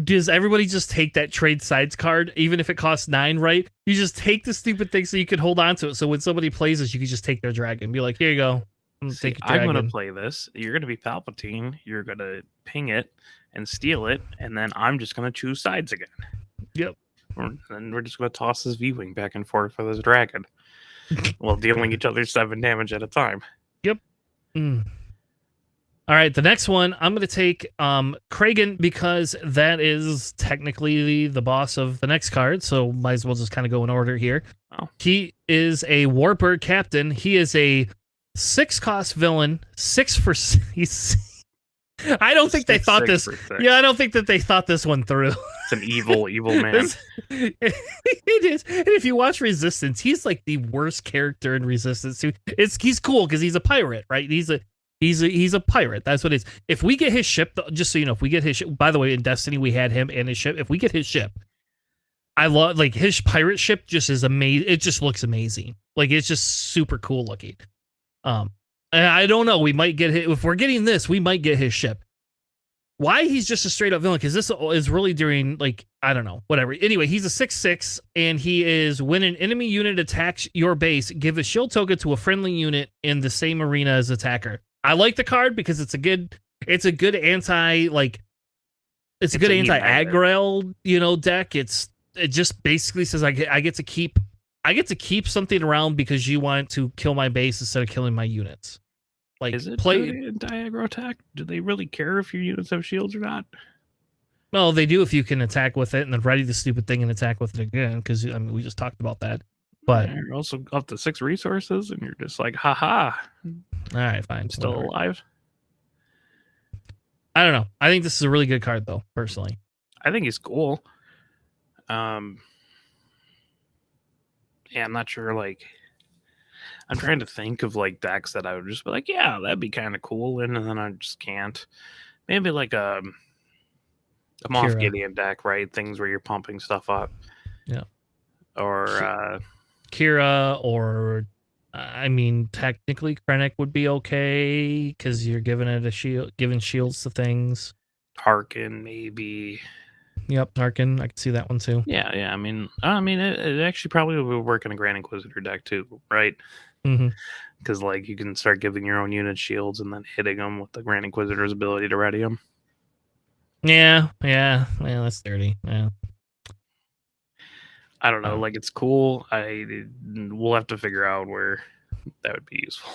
Does everybody just take that trade sides card, even if it costs 9, right? You just take the stupid thing so you can hold on to it. So when somebody plays this, you can just take their dragon. Be like, here you go. I'm going to play this. You're going to be Palpatine. You're going to ping it and steal it. And then I'm just going to choose sides again. Yep. And we're just going to toss this V-Wing back and forth for this dragon. while dealing each other 7 damage at a time. Yep. Mm. All right, the next one I'm going to take Kragan because that is technically the boss of the next card, so might as well just kind of go in order here. Oh. He is a Warbird captain. He is a 6-cost villain, 6 for he's I don't think they thought this. Yeah, I don't think that they thought this one through. It's an evil man. It is. And if you watch Resistance, he's like the worst character in Resistance. He's cool because he's a pirate, right? He's a pirate. That's what it is. If we get his ship, just so you know, if we get his ship, by the way, in Destiny we had him and his ship. If we get his ship, I love like his pirate ship. Just is amazing. It just looks amazing. Like it's just super cool looking. And I don't know. We might get if we're getting this, we might get his ship. Why he's just a straight up villain? Because this is really during like I don't know, whatever. Anyway, he's a 6/6, and he is when an enemy unit attacks your base, give a shield token to a friendly unit in the same arena as attacker. I like the card because it's a good anti aggro, deck. It just basically says I get to keep something around because you want to kill my base instead of killing my units. Like, is it anti-aggro attack? Do they really care if your units have shields or not? Well, they do if you can attack with it and then ready the stupid thing and attack with it again. Because I mean, we just talked about that. But you're also up to 6 resources, and you're just like, haha. All right, fine. Still alive. I don't know. I think this is a really good card, though. Personally, I think he's cool. Yeah, I'm not sure. Like, I'm trying to think of like decks that I would just be like, yeah, that'd be kind of cool, and then I just can't. Maybe like a Moff Gideon deck, right? Things where you're pumping stuff up. Yeah. Or Kira, or I mean, technically Krennic would be okay because you're giving it a shield, giving shields to things. Tarkin, maybe. Yep, Tarkin. I can see that one too. Yeah. I mean, it actually probably would work in a Grand Inquisitor deck too, right? Mm-hmm. Because like you can start giving your own unit shields and then hitting them with the Grand Inquisitor's ability to ready them. Yeah. That's dirty. Yeah. I don't know. Like, it's cool. We'll have to figure out where that would be useful.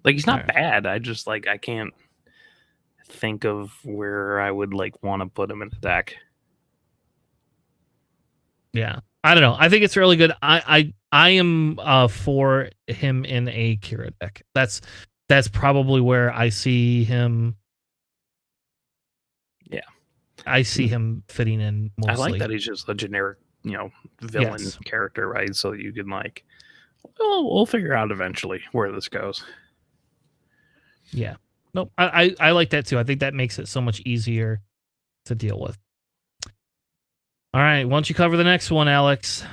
Like, he's not bad. I just like I can't think of where I would like want to put him in the deck. Yeah, I don't know. I think it's really good. I am for him in a Kira deck. That's probably where I see him. Yeah, I see him fitting in mostly. I like that he's just a generic, villain character, right? So you can like, we'll figure out eventually where this goes. Yeah. Nope. I like that too. I think that makes it so much easier to deal with. All right. Why don't you cover the next one, Alex?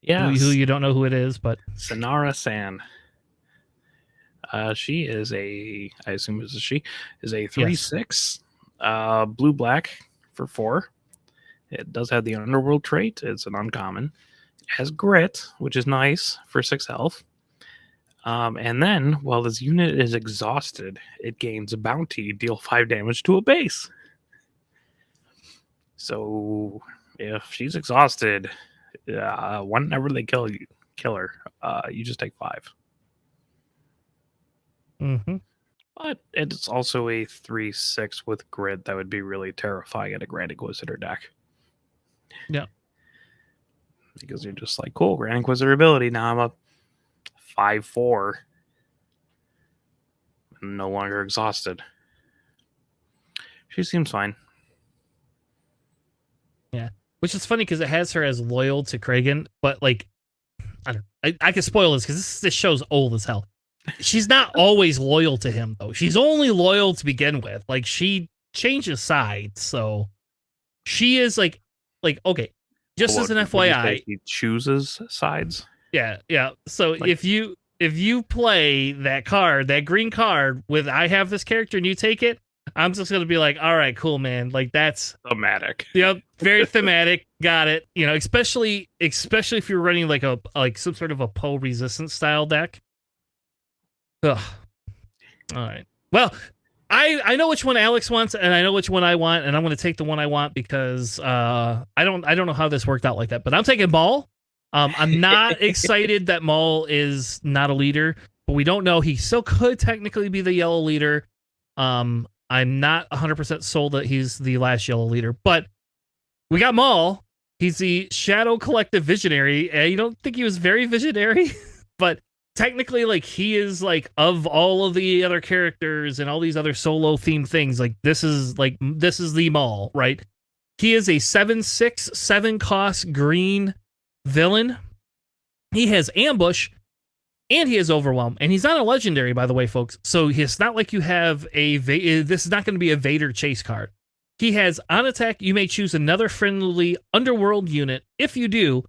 Yeah. Who you don't know who it is, but Sonara San. She is I assume it's a she, is a 3/6, blue black for 4. It does have the underworld trait. It's an uncommon. It has grit, which is nice for 6 health. And then, while this unit is exhausted, it gains a bounty, deal 5 damage to a base. So, if she's exhausted, whenever they kill her, you just take 5. Mm-hmm. But it's also a 3/6 with grit that would be really terrifying in a Grand Inquisitor deck. Yeah. Because you're just like, cool, Grand Inquisitor ability. Now I'm up 5/4. I'm no longer exhausted. She seems fine. Yeah. Which is funny because it has her as loyal to Kragan, but like, I can spoil this because this show's old as hell. She's not always loyal to him though. She's only loyal to begin with. Like she changes sides, so she is like okay. Just as an FYI, he chooses sides. Yeah. So like, if you play that card, that green card with I have this character and you take it, I'm just gonna be like, all right, cool, man. Like that's thematic. Yep, very thematic. Got it. Especially if you're running like some sort of a Poe resistance style deck. Ugh. All right. Well, I know which one Alex wants, and I know which one I want, and I'm going to take the one I want because I don't know how this worked out like that, but I'm taking Ball. I'm not excited that Maul is not a leader, but we don't know. He still could technically be the yellow leader. I'm not 100% sold that he's the last yellow leader, but we got Maul. He's the Shadow Collective visionary, and you don't think he was very visionary, but technically, like, he is, like, of all of the other characters and all these other solo themed things, like, this is the Maul, right? He is a 7/6, 7 cost green villain. He has ambush and he has overwhelm, and he's not a legendary, by the way, folks. So it's not like you have this is not going to be a Vader chase card. He has on attack, you may choose another friendly underworld unit. If you do,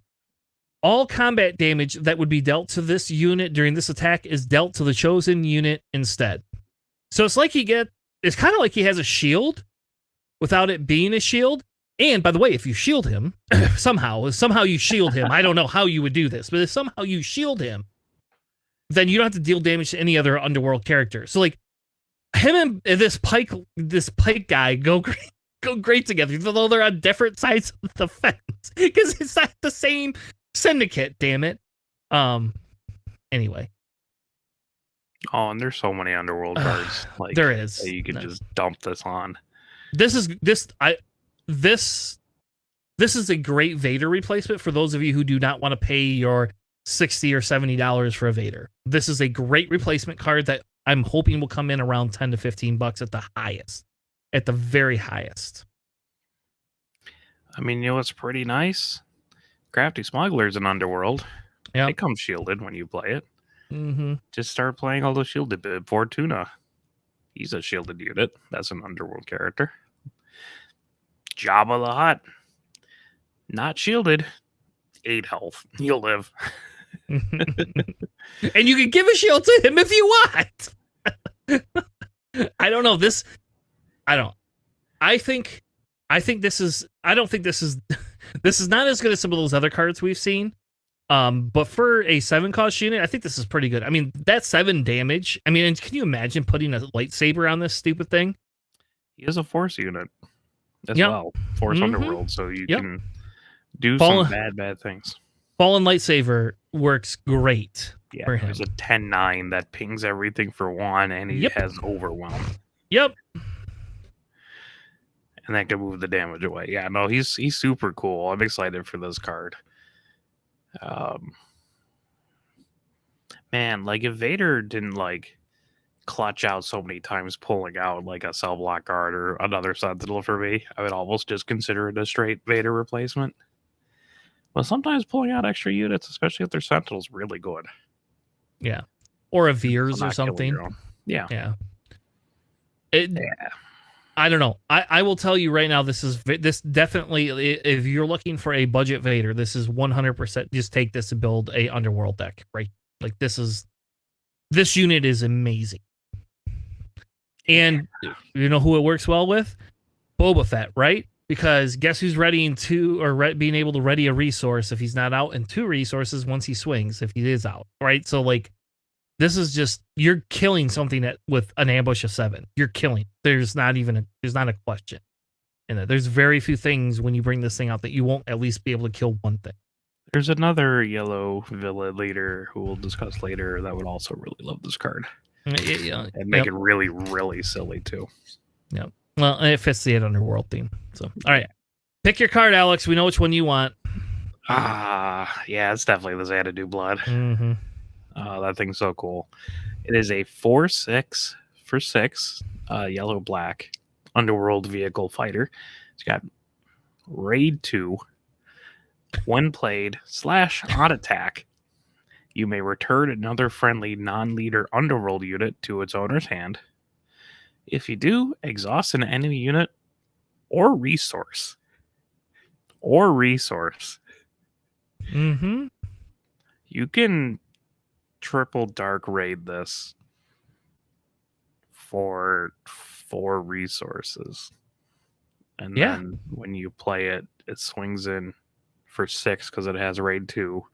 all combat damage that would be dealt to this unit during this attack is dealt to the chosen unit instead. So it's like it's kind of like he has a shield without it being a shield. And by the way, if you shield him, somehow you shield him. I don't know how you would do this, but if somehow you shield him, then you don't have to deal damage to any other underworld character. So like him and this pike guy go great together, even though they're on different sides of the fence because it's not the same syndicate. Damn it. Anyway. Oh, and there's so many underworld cards. Like there is. That you can just dump this on. This is a great Vader replacement for those of you who do not want to pay your $60 or $70 for a Vader. This is a great replacement card that I'm hoping will come in around $10 to $15 at the highest, at the very highest. I mean, you know what's pretty nice? Crafty Smuggler's an underworld. Yeah, it comes shielded when you play it. Mm-hmm. Just start playing all those shielded. Fortuna, he's a shielded unit. That's an underworld character. Jabba the Hutt, not shielded, 8 health. You'll live. And you can give a shield to him if you want. I don't know this. I think this is. I don't think this is. This is not as good as some of those other cards we've seen. But for a 7 cost unit, I think this is pretty good. I mean, that 7 damage. I mean, and can you imagine putting a lightsaber on this stupid thing? He is a Force unit as well. Force Underworld, so you can do some bad things. Fallen Lightsaber works great for him. There's a 10/9 that pings everything for 1, and he has Overwhelm. Yep. And that can move the damage away. Yeah, no, he's super cool. I'm excited for this card. Man, like if Vader didn't like clutch out so many times pulling out like a cell block card or another Sentinel for me, I would almost just consider it a straight Vader replacement. But sometimes pulling out extra units, especially if they're Sentinels, really good. Yeah. Or a Veers or something. Yeah. I don't know. I will tell you right now, this definitely, if you're looking for a budget Vader, this is 100% just take this and build a Underworld deck, right? Like this unit is amazing. And you know who it works well with? Boba Fett, right? Because guess who's readying 2 or being able to ready a resource if he's not out, and 2 resources once he swings if he is out, right? So like this is just, you're killing something with an ambush of 7. You're killing. There's not a question in it. There's very few things when you bring this thing out that you won't at least be able to kill one thing. There's another yellow villain leader who we'll discuss later that would also really love this card. And make it really, really silly too. Yeah. Well, it fits the Underworld theme. So, all right. Pick your card, Alex. We know which one you want. Yeah, it's definitely the Xanadu Blood. Mm-hmm. That thing's so cool. It is a 4/6 for 6, yellow black underworld vehicle fighter. It's got raid 2. When played / on attack, you may return another friendly non-leader underworld unit to its owner's hand. If you do, exhaust an enemy unit or resource. Mm-hmm. You can triple dark raid this for 4 resources. And then when you play it, it swings in for 6 because it has raid 2.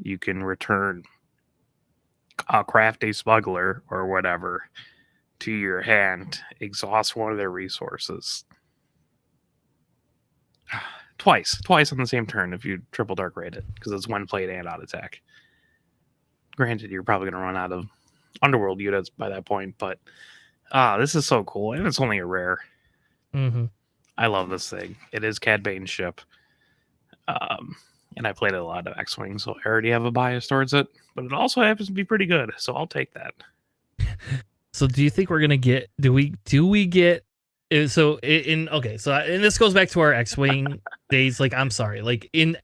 You can return a crafty smuggler or whatever to your hand, exhaust one of their resources. twice on the same turn if you triple dark raid it, because it's when played and out attack. Granted, you're probably going to run out of underworld units by that point, but this is so cool, and it's only a rare. Mm-hmm. I love this thing. It is Cad Bane's ship, and I played a lot of X-Wing, so I already have a bias towards it, but it also happens to be pretty good, so I'll take that. So do you think we're gonna get? Do we get? So and this goes back to our X-wing days. Like, I'm sorry, like in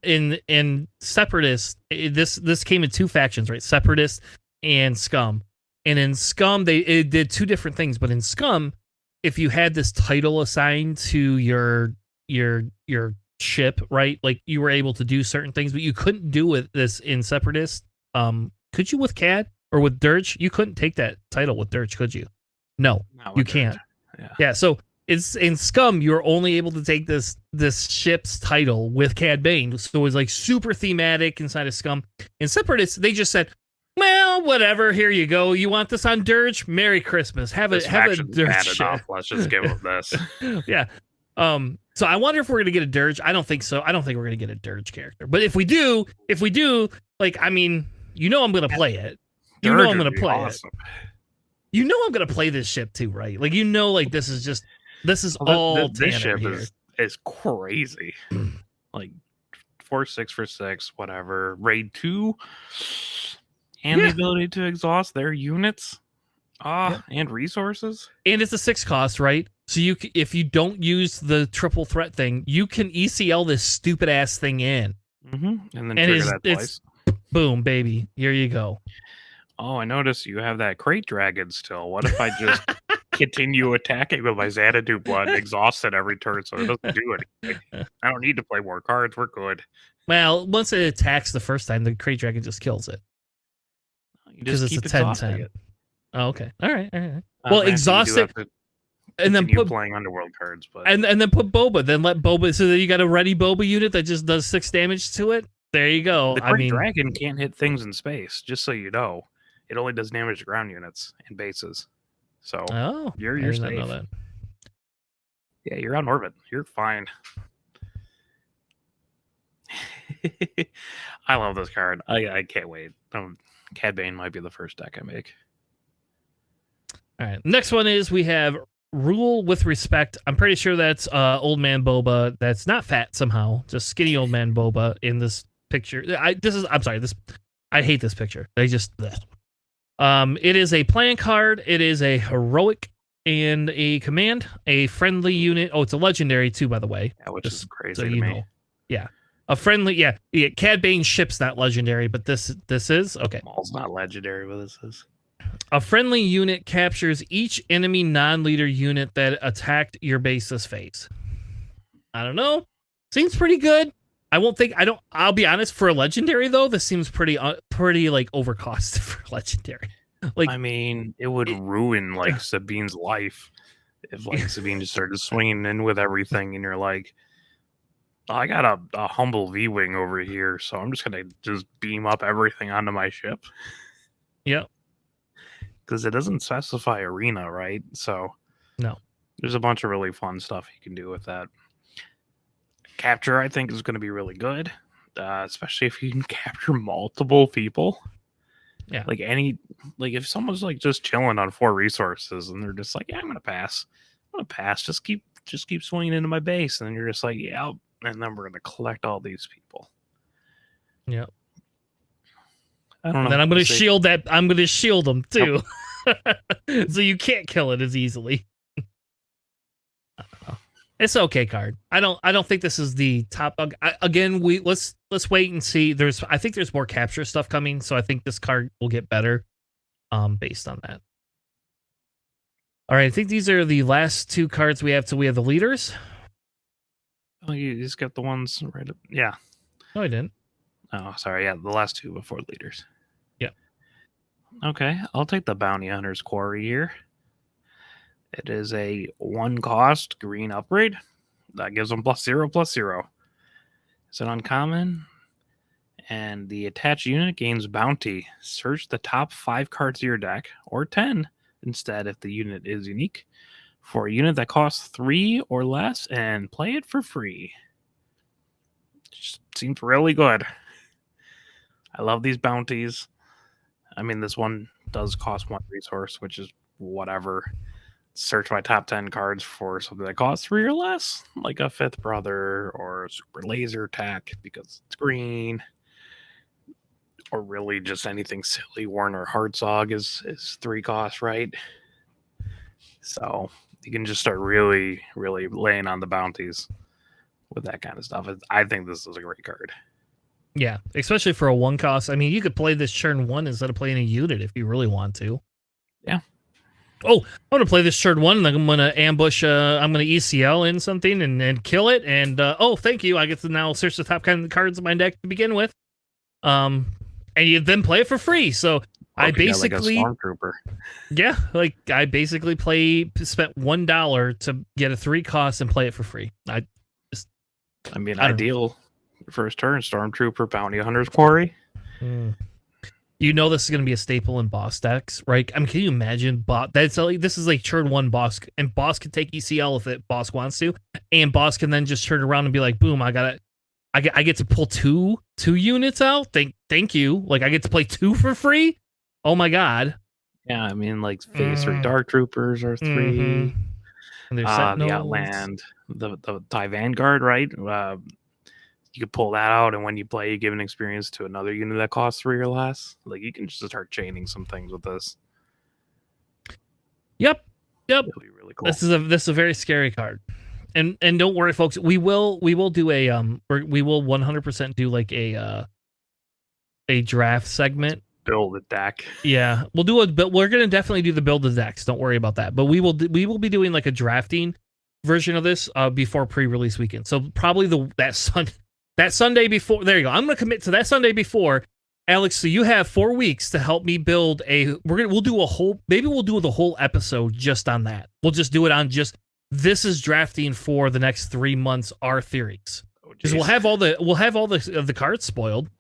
Separatist, this came in two factions, right? Separatist and Scum. And in Scum, it did two different things. But in Scum, if you had this title assigned to your ship, right? Like, you were able to do certain things, but you couldn't do with this in Separatist. Could you with CAD or with Dirge? You couldn't take that title with Dirge, could you? No, you can't. Yeah. So it's in Scum, you're only able to take this ship's title with Cad Bane. So it was like super thematic inside of Scum. In Separatists, they just said, well, whatever, here you go. You want this on Dirge? Merry Christmas. Have a Dirge ship. Let's just give them this. Yeah. So I wonder if we're gonna get a Dirge. I don't think so. I don't think we're gonna get a Dirge character. But if we do, like, I mean, I'm gonna play it. I'm gonna play awesome. It. I'm gonna play this ship too, right? Like, like this is all this ship is crazy. Like 4/6 for 6, whatever. Raid 2, and the ability to exhaust their units, and resources. And it's a 6 cost, right? So if you don't use the triple threat thing, you can ECL this stupid ass thing in, and then trigger that twice. Boom, baby, here you go. Oh, I noticed you have that crate dragon still. What if I just continue attacking with my Xanadu blood, exhausted every turn, so it doesn't do anything? I don't need to play more cards. We're good. Well, once it attacks the first time, the crate dragon just kills it. Because it's a 10/10. Oh, okay. All right. Well, exhaust it, and then put playing underworld cards, but and then put Boba. Then let Boba. So that you got a ready Boba unit that just does 6 damage to it. There you go. The crate dragon can't hit things in space. Just so you know, it only does damage to ground units and bases. So you're safe. Know that. Yeah, you're on orbit. You're fine. I love this card. I can't wait. Cad Bane might be the first deck I make. All right. Next one is we have Rule with Respect. I'm pretty sure that's old man Boba. That's not fat somehow. Just skinny old man Boba in this picture. I'm sorry. I hate this picture. It is a plan card. It is a heroic and a command. A friendly unit. Oh, it's a legendary too, by the way. Yeah, which is crazy to me. Yeah. A friendly, yeah. Cad Bane's ship's not legendary, but this is okay. Maul's not legendary, but this is. A friendly unit captures each enemy non-leader unit that attacked your base this phase. I don't know. Seems pretty good. I'll be honest, for a legendary though, this seems pretty like overcost for legendary. Like, I mean, it would ruin like Sabine's life if like Sabine just started swinging in with everything, and you're like, I got a humble V-wing over here, so I'm just gonna just beam up everything onto my ship. Yep. Because it doesn't specify arena, right? So no, there's a bunch of really fun stuff you can do with that. Capture, I think, is going to be really good, especially if you can capture multiple people. Yeah, like if someone's like just chilling on 4 resources and they're just like, yeah, I'm gonna pass. Just keep swinging into my base, and then you're just like, yeah, and then we're gonna collect all these people. Yeah. I don't know. And then I'm going to shield that. I'm going to shield them too, so you can't kill it as easily. It's an okay card. I don't think this is the top. Again, let's wait and see. I think there's more capture stuff coming, so I think this card will get better, based on that. All right, I think these are the last 2 cards we have. So we have the leaders. Oh, you just got the ones right up. Yeah. No, I didn't. Oh, sorry. Yeah, the last 2 before leaders. Yeah. Okay, I'll take the Bounty Hunter's Quarry here. It is a 1 cost green upgrade that gives them +0/+0. It's an uncommon, and the attached unit gains bounty. Search the top 5 cards of your deck, or 10 instead if the unit is unique, for a unit that costs 3 or less, and play it for free. just seems really good. I love these bounties. I mean, this one does cost 1 resource, which is whatever. Search my top 10 cards for something that costs 3 or less, like a Fifth Brother or a Super Laser Attack because it's green, or really just anything silly. Warner Heartsog is 3 costs, right? So you can just start really, really laying on the bounties with that kind of stuff. I think this is a great card. Yeah, especially for a 1 cost. I mean, you could play this turn 1 instead of playing a unit if you really want to. Yeah. Oh, I'm gonna play this turn 1, and I'm gonna ambush. I'm gonna ECL in something and kill it. And oh, thank you. I get to now search the top kind of cards in my deck to begin with. And you then play it for free. So I basically, like a Stormtrooper. Yeah, like I basically spent $1 to get a 3 cost and play it for free. I mean, ideal first turn Stormtrooper, Bounty Hunter's Quarry. You know this is going to be a staple in boss decks, right? I mean, can you imagine? This is like turn 1 boss, and boss can take ECL if boss wants to, and boss can then just turn around and be like, "Boom! I get to pull two units out. Thank you. Like I get to play 2 for free. Oh my god! Yeah, I mean, like phase 3 Dark Troopers are 3. Mm-hmm. And there's the Outland, the TIE Vanguard, right? You could pull that out, and when you play, you give an experience to another unit that costs 3 or less. Like you can just start chaining some things with this. Yep. It'll be really cool. This is a very scary card, and don't worry, folks. We will do a we will 100% do like a draft segment. Build a deck. Yeah, we'll do we're gonna definitely do the build the decks. Don't worry about that. But we will be doing like a drafting version of this before pre-release weekend. So probably that Sunday before. There you go. I'm gonna commit to that Sunday before, Alex. So you have 4 weeks to help me build we'll do the whole episode just on that. We'll just do it on just this is drafting for the next 3 months. Our theories, because we'll have all the cards spoiled.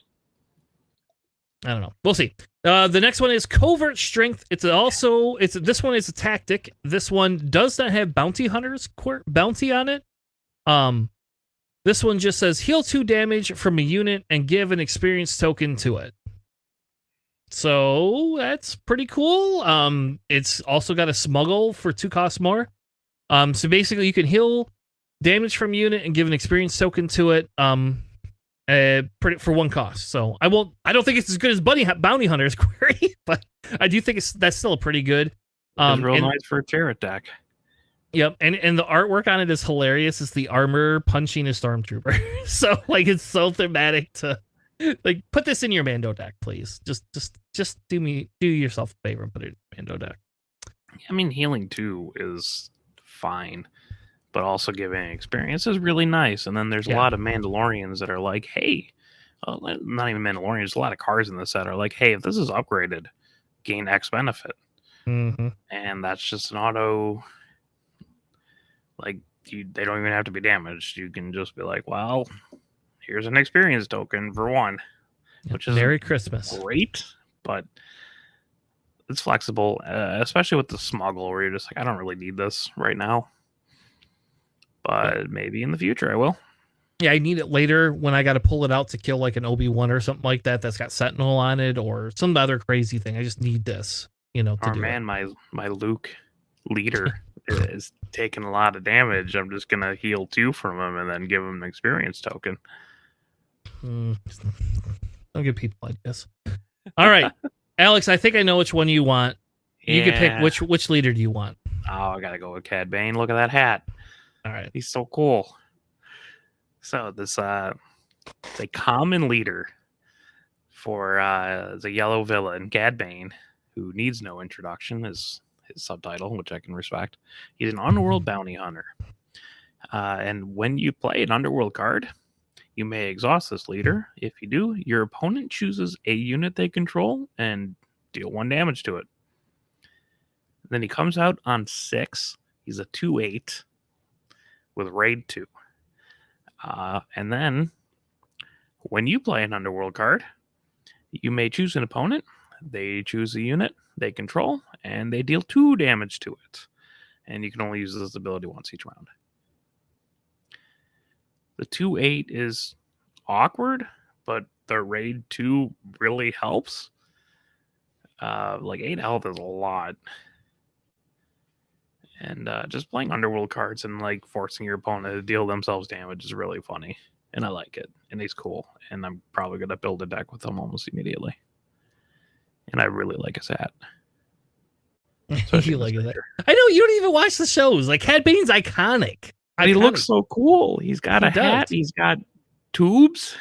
I don't know. We'll see. The next one is Covert Strength. This one is a tactic. This one does not have Bounty Hunter's bounty on it. This one just says heal 2 damage from a unit and give an experience token to it. So that's pretty cool. It's also got a smuggle for 2 costs more. So basically you can heal damage from a unit and give an experience token to it. For 1 cost. So I don't think it's as good as Bounty Hunter's Query, but I do think that's still a pretty good. It's real nice for a Chariot deck. Yep, and the artwork on it is hilarious. It's the armor punching a Stormtrooper. So like it's so thematic to like put this in your Mando deck, please. Just do yourself a favor and put it in your Mando deck. I mean, healing 2 is fine, but also giving experience is really nice. And then there's a lot of Mandalorians that are like, hey, not even Mandalorians, there's a lot of cards in the set are like, hey, if this is upgraded, gain X benefit. Mm-hmm. And that's just an auto, like, they don't even have to be damaged. You can just be like, well, here's an experience token for 1, which is Merry Christmas. Great, but it's flexible, especially with the smuggle where you're just like, I don't really need this right now. But maybe in the future I will. Yeah, I need it later when I got to pull it out to kill like an Obi-Wan or something like that that's got Sentinel on it or some other crazy thing. I just need this, my Luke leader is taking a lot of damage. I'm just going to heal 2 from him and then give him an experience token. Don't give people ideas. All right, Alex, I think I know which one you want. You can pick which leader do you want? Oh, I got to go with Cad Bane. Look at that hat. All right. He's so cool. So this it's a common leader for the Yellow Villain, Cad Bane, who needs no introduction, is his subtitle, which I can respect. He's an Underworld bounty hunter. And when you play an Underworld card, you may exhaust this leader. If you do, your opponent chooses a unit they control and deal 1 damage to it. Then he comes out on 6. He's a 2/8. With Raid 2. And then, when you play an Underworld card, you may choose an opponent, they choose a unit they control, and they deal 2 damage to it. And you can only use this ability once each round. The 2/8 is awkward, but the raid 2 really helps. Like 8 health is a lot. And just playing underworld cards and like forcing your opponent to deal themselves damage is really funny. And I like it. And he's cool. And I'm probably going to build a deck with him almost immediately. And I really like his hat. You like that? I know you don't even watch the shows. Like Cad Bane's iconic. And he looks so cool. He's got a hat. He's got tubes.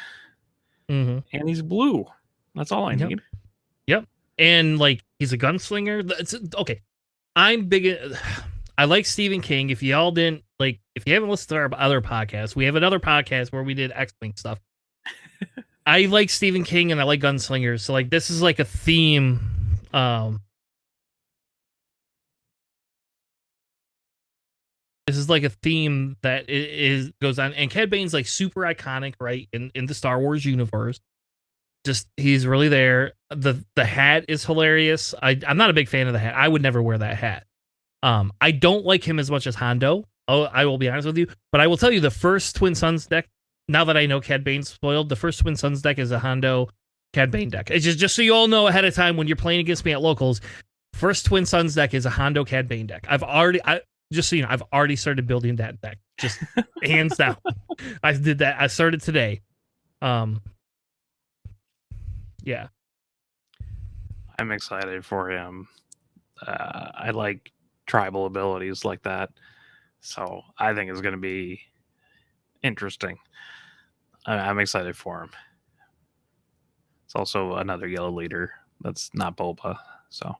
And he's blue. That's all I need. Yep. And like he's a gunslinger. Okay. I'm big. I like Stephen King. If y'all didn't like, if you haven't listened to our other podcasts, we have another podcast where we did X-Wing stuff. I like Stephen King and I like gunslingers. So like this is like a theme. This is like a theme that goes on, and Cad Bane's like super iconic, right? In the Star Wars universe. Just he's really there. The hat is hilarious. I'm not a big fan of the hat. I would never wear that hat. I don't like him as much as Hondo. Oh, I will be honest with you, but I will tell you the first Twin Suns deck. Now that I know Cad Bane's spoiled, the first Twin Suns deck is a Hondo Cad Bane deck. It's just so you all know ahead of time when you're playing against me at locals. First Twin Suns deck is a Hondo Cad Bane deck. Just so you know, I've already started building that deck. Just hands down. I did that. I started today. Yeah. I'm excited for him. I like tribal abilities like that. So I think it's going to be interesting. I'm excited for him. It's also another yellow leader that's not Boba. So.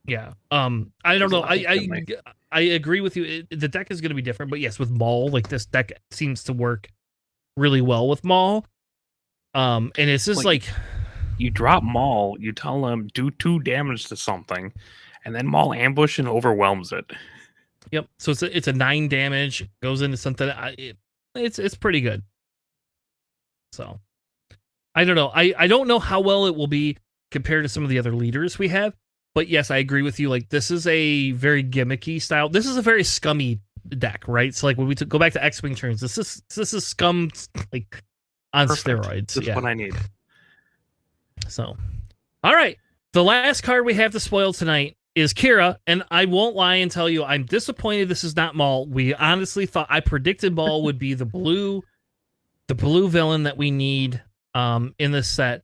Yeah. I don't know. I agree with you. The deck is going to be different, but yes, with Maul, like this deck seems to work really well with Maul. And it's just like you drop Maul, you tell him do 2 damage to something, and then Maul ambush and overwhelms it. Yep. So it's a 9 damage, goes into something. It's pretty good. So I don't know. I don't know how well it will be compared to some of the other leaders we have. But yes, I agree with you. Like, this is a very gimmicky style. This is a very scummy deck, right? So, like, when we go back to X-Wing turns, this is scum, like, on steroids. That's what I need. So, all right. The last card we have to spoil tonight is Kira, and I won't lie and tell you I'm disappointed this is not Maul. We honestly thought I predicted Maul would be the blue villain that we need in this set.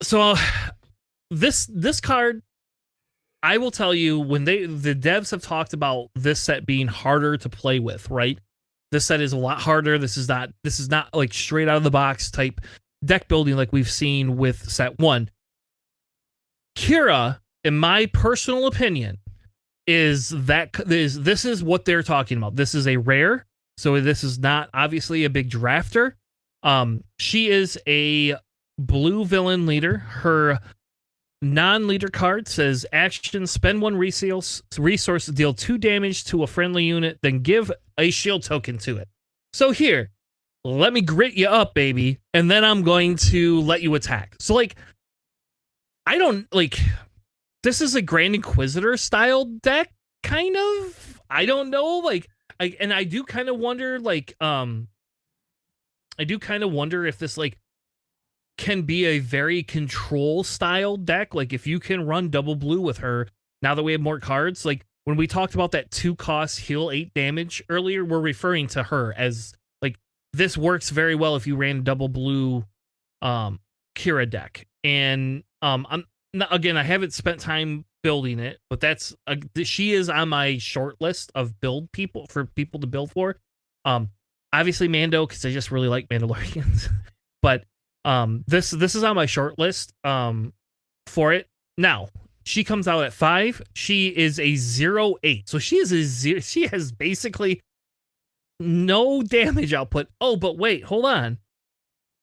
So. This card, I will tell you, when the devs have talked about this set being harder to play with, right? This set is a lot harder. This is not like straight out of the box type deck building like we've seen with set 1. Kira, in my personal opinion, this is what they're talking about. This is a rare, so this is not obviously a big drafter. She is a blue villain leader. Her non-leader card says action, spend 1 resource, deal 2 damage to a friendly unit, then give a shield token to it. So here, let me grit you up, baby, and then I'm going to let you attack. So like, I don't like, this is a Grand Inquisitor style deck, kind of. I don't know, like, and I do kind of wonder, like, if this like can be a very control style deck. Like if you can run double blue with her, now that we have more cards, like when we talked about that 2 cost heal 8 damage earlier, we're referring to her as like, this works very well if you ran double blue Kira deck. And I'm not, again, I haven't spent time building it, but she is on my short list of build people to build for. Obviously Mando, because I just really like Mandalorians. But this is on my short list for it. Now, she comes out at 5. She is a 0/8. So she has basically no damage output. Oh, but wait, hold on.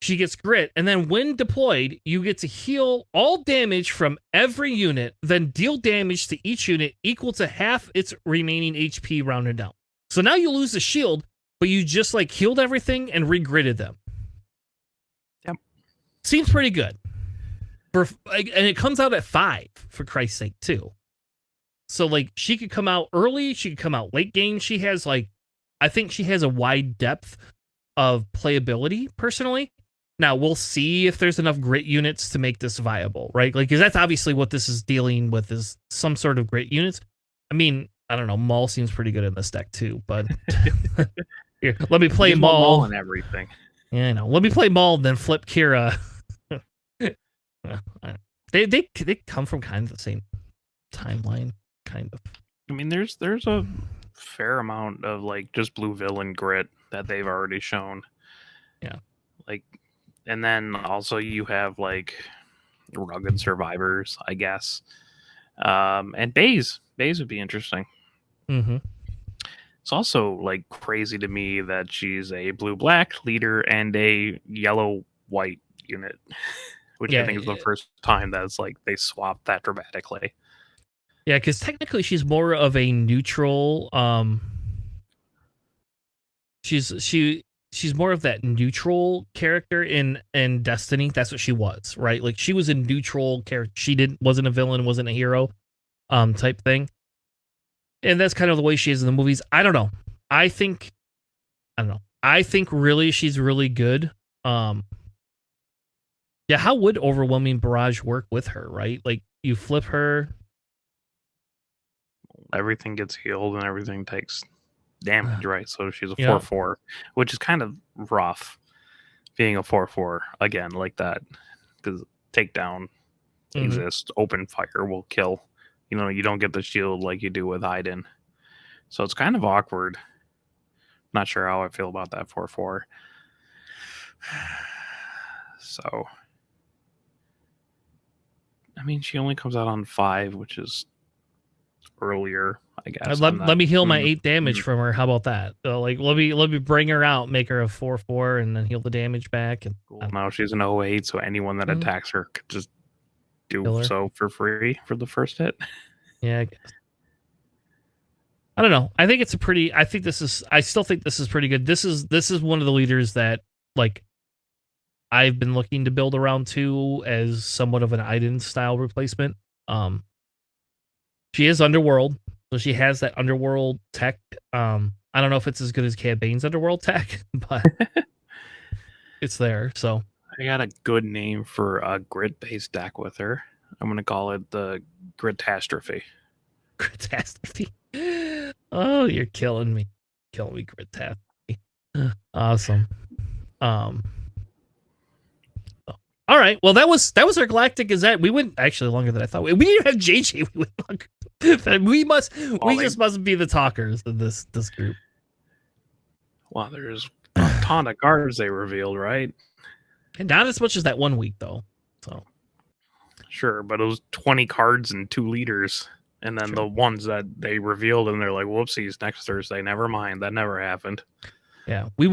She gets grit, and then when deployed, you get to heal all damage from every unit, then deal damage to each unit equal to half its remaining HP rounded down. So now you lose the shield, but you just like healed everything and regritted them. Seems pretty good. And it comes out at 5, for Christ's sake, too. So, like, she could come out early. She could come out late game. She has, like, I think she has a wide depth of playability personally. Now we'll see if there's enough grit units to make this viable, right? Like, because that's obviously what this is dealing with, is some sort of grit units. I mean, I don't know. Maul seems pretty good in this deck too, but here, let me play Maul and everything. Yeah, I know. Let me play Maul, then flip Kira. They come from kind of the same timeline, kind of. I mean, there's a fair amount of like just blue villain grit that they've already shown. Yeah. Like, and then also you have like rugged survivors, I guess. And Baze would be interesting. Mm-hmm. It's also like crazy to me that she's a blue-black leader and a yellow-white unit, which I think is the first time that's like they swapped that dramatically. Yeah, because technically she's more of a neutral. She's more of that neutral character in Destiny. That's what she was, right? Like she was a neutral character. She wasn't a villain, wasn't a hero, type thing. And that's kind of the way she is in the movies. I don't know. I think really she's really good. Yeah, how would Overwhelming Barrage work with her, right? Like you flip her, everything gets healed and everything takes damage, right? So she's a 4/4, which is kind of rough being a 4/4 again like that, because takedown exists. Open fire will kill. You know, you don't get the shield like you do with Iden. So it's kind of awkward. Not sure how I feel about that 4/4. So, I mean, she only comes out on 5, which is earlier, I guess. Let me heal my 8 damage from her. How about that? So, like, let me bring her out, make her a 4/4, and then heal the damage back. And cool. Now she's an 08, so anyone that attacks her could just do so for free for the first hit. Yeah, I guess. I don't know. I think it's I still think this is pretty good. This is one of the leaders that like I've been looking to build around too, as somewhat of an Iden style replacement. She is Underworld, so she has that Underworld tech. I don't know if it's as good as Cad Bane's Underworld tech, but it's there. So I got a good name for a grid-based deck with her. I'm gonna call it the Gritastrophe. Gritastrophe. Oh, you're killing me. Killing me, Gritastrophe. Awesome. All right. Well, that was our Galactic Gazette. We went actually longer than I thought. We didn't have JJ. We went longer. We just must be the talkers in this group. Well, there's a ton of cards they revealed, right? And not as much as that 1 week though. So sure, but it was 20 cards and 2 leaders. And then the ones that they revealed, and they're like, whoopsies, next Thursday. Never mind. That never happened. Yeah. We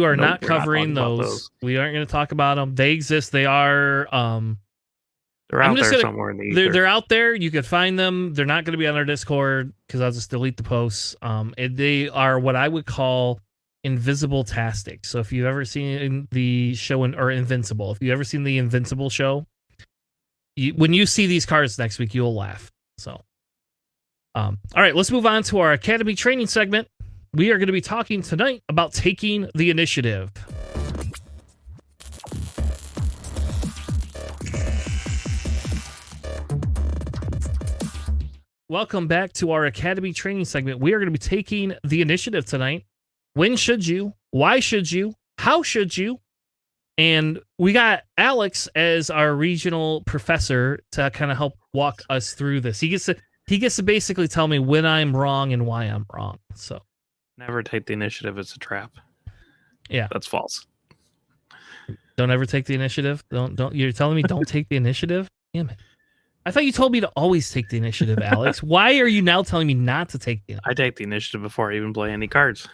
are not covering those. We aren't going to talk about them. They exist. They are. They're out there somewhere in the ether. They're out there. You could find them. They're not going to be on our Discord because I'll just delete the posts. They are what I would call invisible tastic. So if you've ever seen the show or Invincible, if you've ever seen the Invincible show, when you see these cards next week, you'll laugh. So, all right, let's move on to our Academy training segment. We are going to be talking tonight about taking the initiative. Welcome back to our Academy training segment. We are going to be taking the initiative tonight. When should you? Why should you? How should you? And we got Alex as our regional professor to kind of help walk us through this. He gets to basically tell me when I'm wrong and why I'm wrong. So never take the initiative. It's a trap. Yeah, that's false. Don't ever take the initiative. Don't. You're telling me don't take the initiative? Damn it! I thought you told me to always take the initiative, Alex. Why are you now telling me not to take the initiative? I take the initiative before I even play any cards.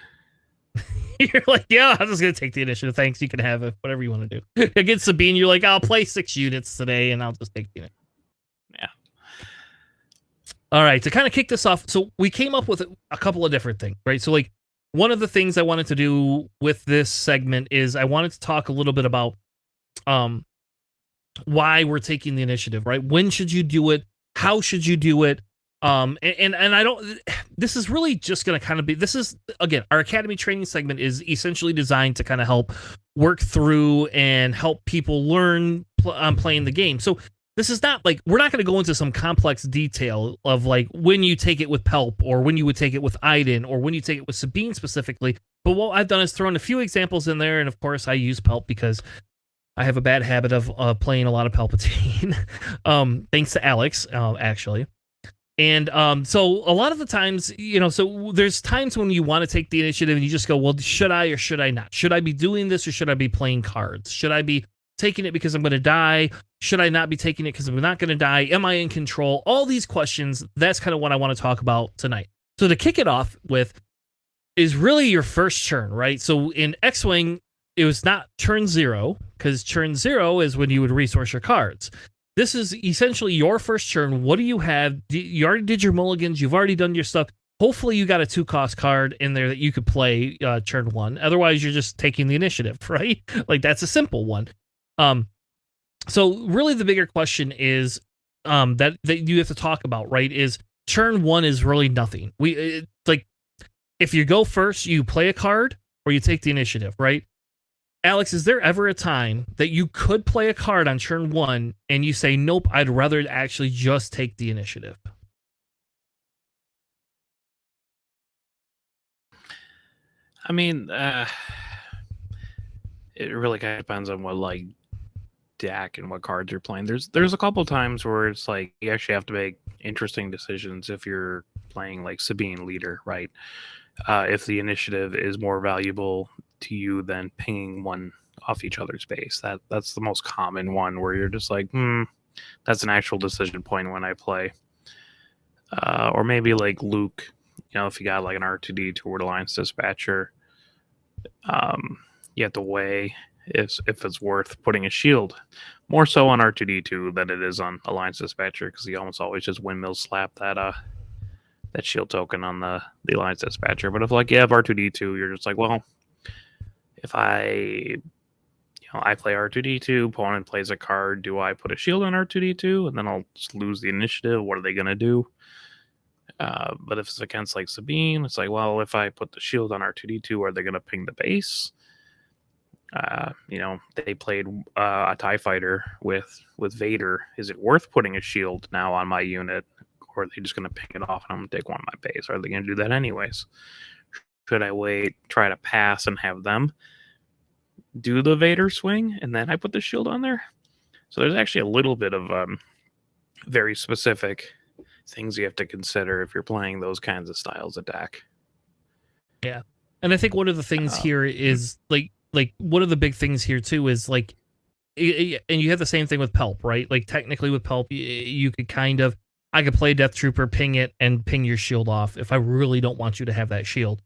You're like, yeah, I'm just going to take the initiative. Thanks. You can have it. Whatever you want to do. Against Sabine, you're like, I'll play 6 units today, and I'll just take the initiative. Yeah. All right. To kind of kick this off, so we came up with a couple of different things, right? So, like, one of the things I wanted to do with this segment is I wanted to talk a little bit about why we're taking the initiative, right? When should you do it? How should you do it? And I don't. This is really just going to kind of be. This is again, our academy training segment is essentially designed to kind of help work through and help people learn playing the game. So this is not like we're not going to go into some complex detail of like when you take it with Pelp or when you would take it with Iden or when you take it with Sabine specifically. But what I've done is thrown a few examples in there, and of course I use Pelp because I have a bad habit of playing a lot of Palpatine. Thanks to Alex, actually. And so a lot of the times, so there's times when you want to take the initiative and you just go, well, should I or should I not? Should I be doing this or should I be playing cards? Should I be taking it because I'm going to die? Should I not be taking it because I'm not going to die? Am I in control? All these questions, that's kind of what I want to talk about tonight. So to kick it off with is really your first turn, right? So in X-Wing, it was not turn 0 because turn 0 is when you would resource your cards. This is essentially your first turn. What do you have? You already did your mulligans. You've already done your stuff. Hopefully you got a 2-cost card in there that you could play turn 1. Otherwise, you're just taking the initiative, right? Like, that's a simple one. So really the bigger question is that you have to talk about, right, is turn 1 is really nothing. If you go first, you play a card or you take the initiative, right? Alex, is there ever a time that you could play a card on turn 1 and you say, nope, I'd rather actually just take the initiative? I mean, it really kind of depends on what like deck and what cards you're playing. There's a couple times where it's like you actually have to make interesting decisions if you're playing like Sabine leader, right? If the initiative is more valuable to you than pinging one off each other's base. That's the most common one where you're just like, that's an actual decision point when I play. Or maybe like Luke, if you got like an R2D2 or Alliance Dispatcher, you have to weigh if it's worth putting a shield. More so on R2D2 than it is on Alliance Dispatcher because he almost always just windmill slap that shield token on the Alliance Dispatcher. But if like you have R2D2, you're just like, well, if I play R2D2, opponent plays a card, do I put a shield on R2D2 and then I'll just lose the initiative? What are they going to do? But if it's against like Sabine, it's like, well, if I put the shield on R2D2, are they going to ping the base? They played a TIE fighter with Vader. Is it worth putting a shield now on my unit? Or are they just going to ping it off and I'm going to take one on my base? Are they going to do that anyways? Should I wait, try to pass and have them do the Vader swing and then I put the shield on there? So there's actually a little bit of very specific things you have to consider if you're playing those kinds of styles of deck. Yeah. And I think one of the things here is like one of the big things here too is like, and you have the same thing with Pelp, right? Like technically with Pelp, you could I could play Death Trooper, ping it, and ping your shield off if I really don't want you to have that shield.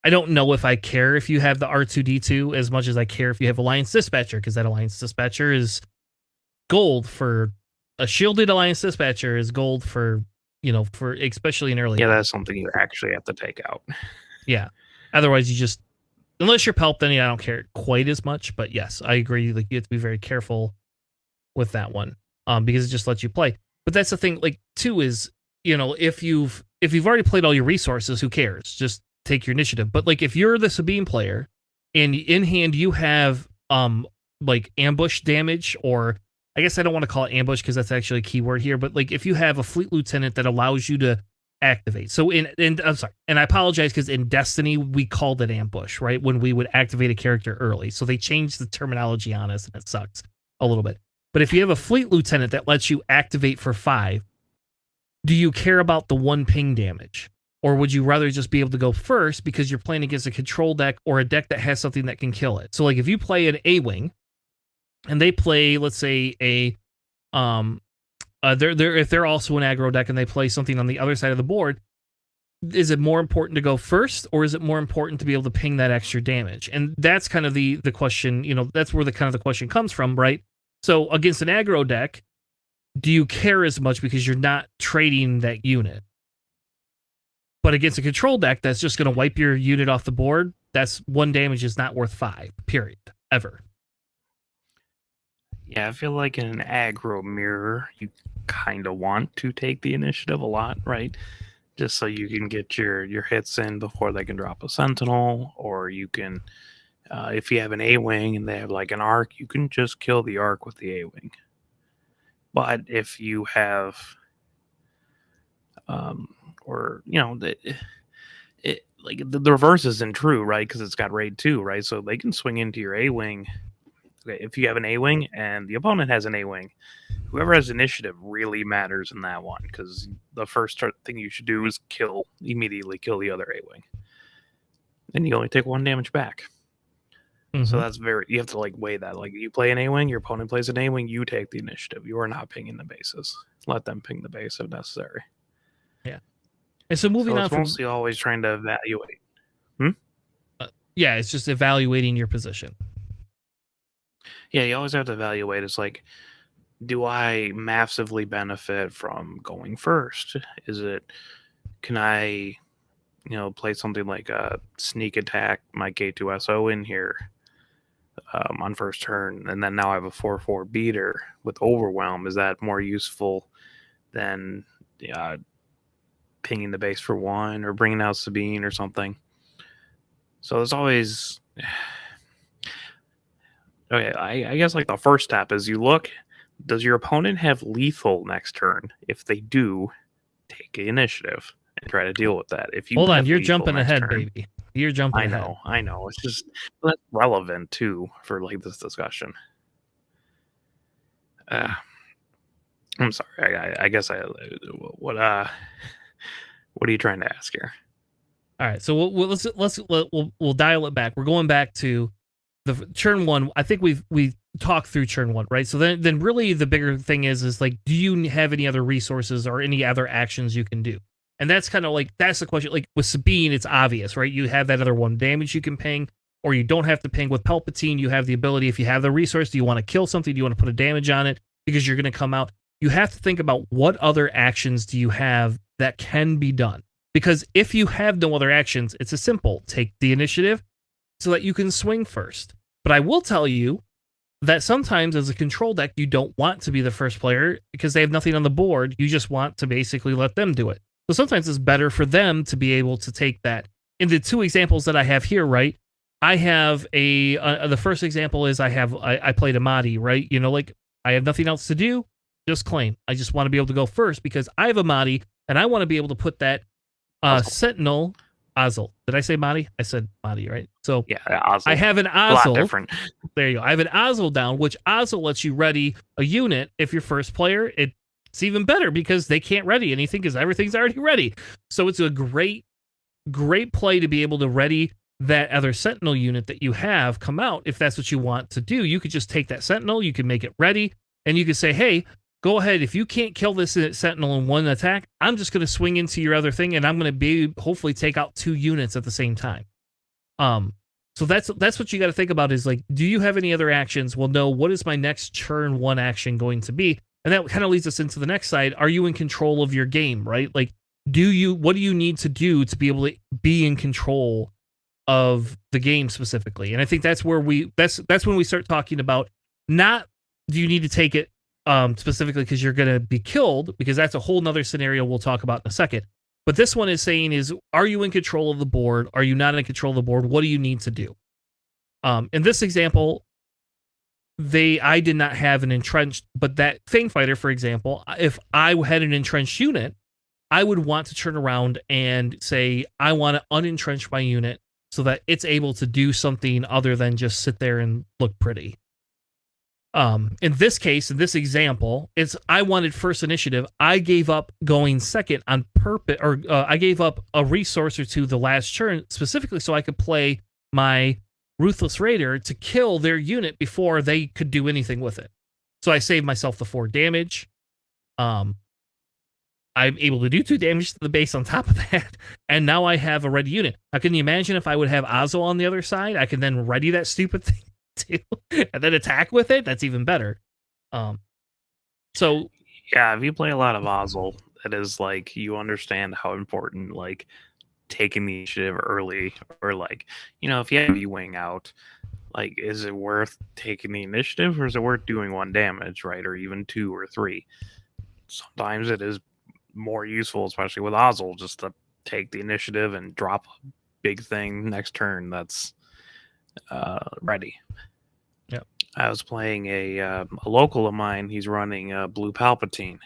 I don't know if I care if you have the R2D2 as much as I care if you have Alliance Dispatcher, because that Alliance Dispatcher is gold for a shielded Alliance Dispatcher is gold for especially in early. Yeah, that's something you actually have to take out. Yeah. Otherwise, unless you're Pelp, then I don't care quite as much. But yes, I agree. Like you have to be very careful with that one, because it just lets you play. But that's the thing. Like too is if you've already played all your resources, who cares? Just take your initiative. But like if you're the Sabine player and in hand you have like ambush damage, or I guess I don't want to call it ambush because that's actually a keyword here, but like if you have a fleet lieutenant that allows you to activate. So I'm sorry, and I apologize because in Destiny we called it ambush, right? When we would activate a character early. So they changed the terminology on us and it sucks a little bit. But if you have a fleet lieutenant that lets you activate for 5, do you care about the 1 ping damage? Or would you rather just be able to go first because you're playing against a control deck or a deck that has something that can kill it? So like if you play an A-Wing and they play, let's say if they're also an aggro deck and they play something on the other side of the board, is it more important to go first or is it more important to be able to ping that extra damage? And that's kind of the question, that's where the kind of the question comes from, right? So against an aggro deck, do you care as much because you're not trading that unit? But against a control deck that's just going to wipe your unit off the board, that's 1 damage is not worth 5, period, ever. Yeah, I feel like in an aggro mirror, you kind of want to take the initiative a lot, right? Just so you can get your hits in before they can drop a sentinel, or you can, if you have an A-wing and they have like an arc, you can just kill the arc with the A-wing. But if you have, or it like the reverse isn't true, right? Because it's got raid 2, right? So they can swing into your A-wing. Okay, if you have an A-wing and the opponent has an A-wing, whoever has initiative really matters in that one, because the first thing you should do is immediately kill the other A-wing, and you only take 1 damage back. So that's you have to like weigh that. Like, you play an A-wing, your opponent plays an A-wing, you take the initiative. You are not pinging the bases. Let them ping the base if necessary. Yeah. And so moving So on it's from mostly always trying to evaluate. yeah, it's just evaluating your position. Yeah, you always have to evaluate. It's like, do I massively benefit from going first? Can I, play something like a sneak attack, my K2SO in here on first turn, and then now I have a 4/4 beater with overwhelm? Is that more useful than pinging the base for 1 or bringing out Sabine or something? So there's always. Okay, I guess like the first step is you look, does your opponent have lethal next turn? If they do, take the initiative and try to deal with that. If you Hold on, have you're lethal jumping next ahead, turn, baby. You're jumping ahead. I know. It's just that's relevant too for like this discussion. I'm sorry. I guess what are you trying to ask here? All right, so we'll dial it back. We're going back to the turn 1. I think we've talked through turn 1, right? So then really the bigger thing is like, do you have any other resources or any other actions you can do? And that's kind of like, that's the question. Like with Sabine, it's obvious, right? You have that other 1 damage you can ping, or you don't have to ping. With Palpatine, you have the ability, if you have the resource, do you want to kill something? Do you want to put a damage on it because you're going to come out? You have to think about what other actions do you have that can be done. Because if you have no other actions, it's a simple take the initiative so that you can swing first. But I will tell you that sometimes as a control deck, you don't want to be the first player because they have nothing on the board. You just want to basically let them do it. So sometimes it's better for them to be able to take that. In the 2 examples that I have here, right? I have the first example is I played Amadi, right? Like, I have nothing else to do, just claim. I just want to be able to go first because I have Amadi and I want to be able to put that Sentinel Ozzel. Did I say Mahdi? I said Mahdi, right? So yeah, Ozzel. I have an Ozzel. A lot different. There you go. I have an Ozzel down, which Ozzel lets you ready a unit if you're first player. It's even better because they can't ready anything because everything's already ready. So it's a great play to be able to ready that other Sentinel unit that you have come out. If that's what you want to do, you could just take that Sentinel, you can make it ready, and you could say, hey, go ahead. If you can't kill this Sentinel in 1 attack, I'm just going to swing into your other thing, and I'm going to hopefully take out 2 units at the same time. So that's what you got to think about is like, do you have any other actions? Well, no. What is my next turn 1 action going to be? And that kind of leads us into the next side. Are you in control of your game, right? Like, what do you need to do to be able to be in control of the game specifically? And I think that's where that's when we start talking about, not do you need to take it specifically because you're going to be killed, because that's a whole nother scenario we'll talk about in a second. But this one is saying is, are you in control of the board? Are you not in control of the board? What do you need to do? In this example, I did not have an entrenched, but that Fang Fighter, for example, if I had an entrenched unit, I would want to turn around and say, I want to unentrench my unit so that it's able to do something other than just sit there and look pretty. In this case, in this example, it's I wanted first initiative. I gave up going second on purpose, or I gave up a resource or 2 the last turn specifically so I could play my Ruthless Raider to kill their unit before they could do anything with it. So I saved myself the 4 damage. I'm able to do 2 damage to the base on top of that, and now I have a ready unit. Now, can you imagine if I would have Ozzel on the other side? I can then ready that stupid thing too, and then attack with it. That's even better. So yeah, if you play a lot of Ozzel, it is like you understand how important like taking the initiative early, or like, if you have a wing out, like, is it worth taking the initiative, or is it worth doing 1 damage, right? Or even 2 or 3? Sometimes it is more useful, especially with Ozzel, just to take the initiative and drop a big thing next turn that's ready. Yep. I was playing a local of mine. He's running Blue Palpatine,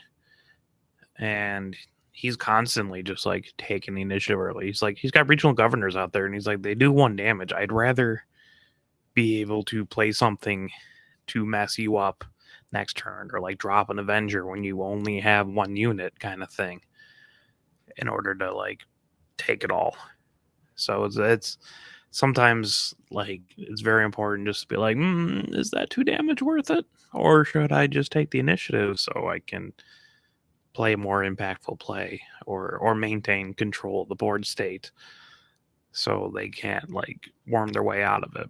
and he's constantly just like taking the initiative early. He's got regional governors out there, and he's like, they do 1 damage. I'd rather be able to play something to mess you up next turn, or like drop an Avenger when you only have 1 unit, kind of thing, in order to like take it all. So it's sometimes like it's very important just to be like, is that 2 damage worth it, or should I just take the initiative so I can play more impactful play, or maintain control of the board state so they can't like worm their way out of it.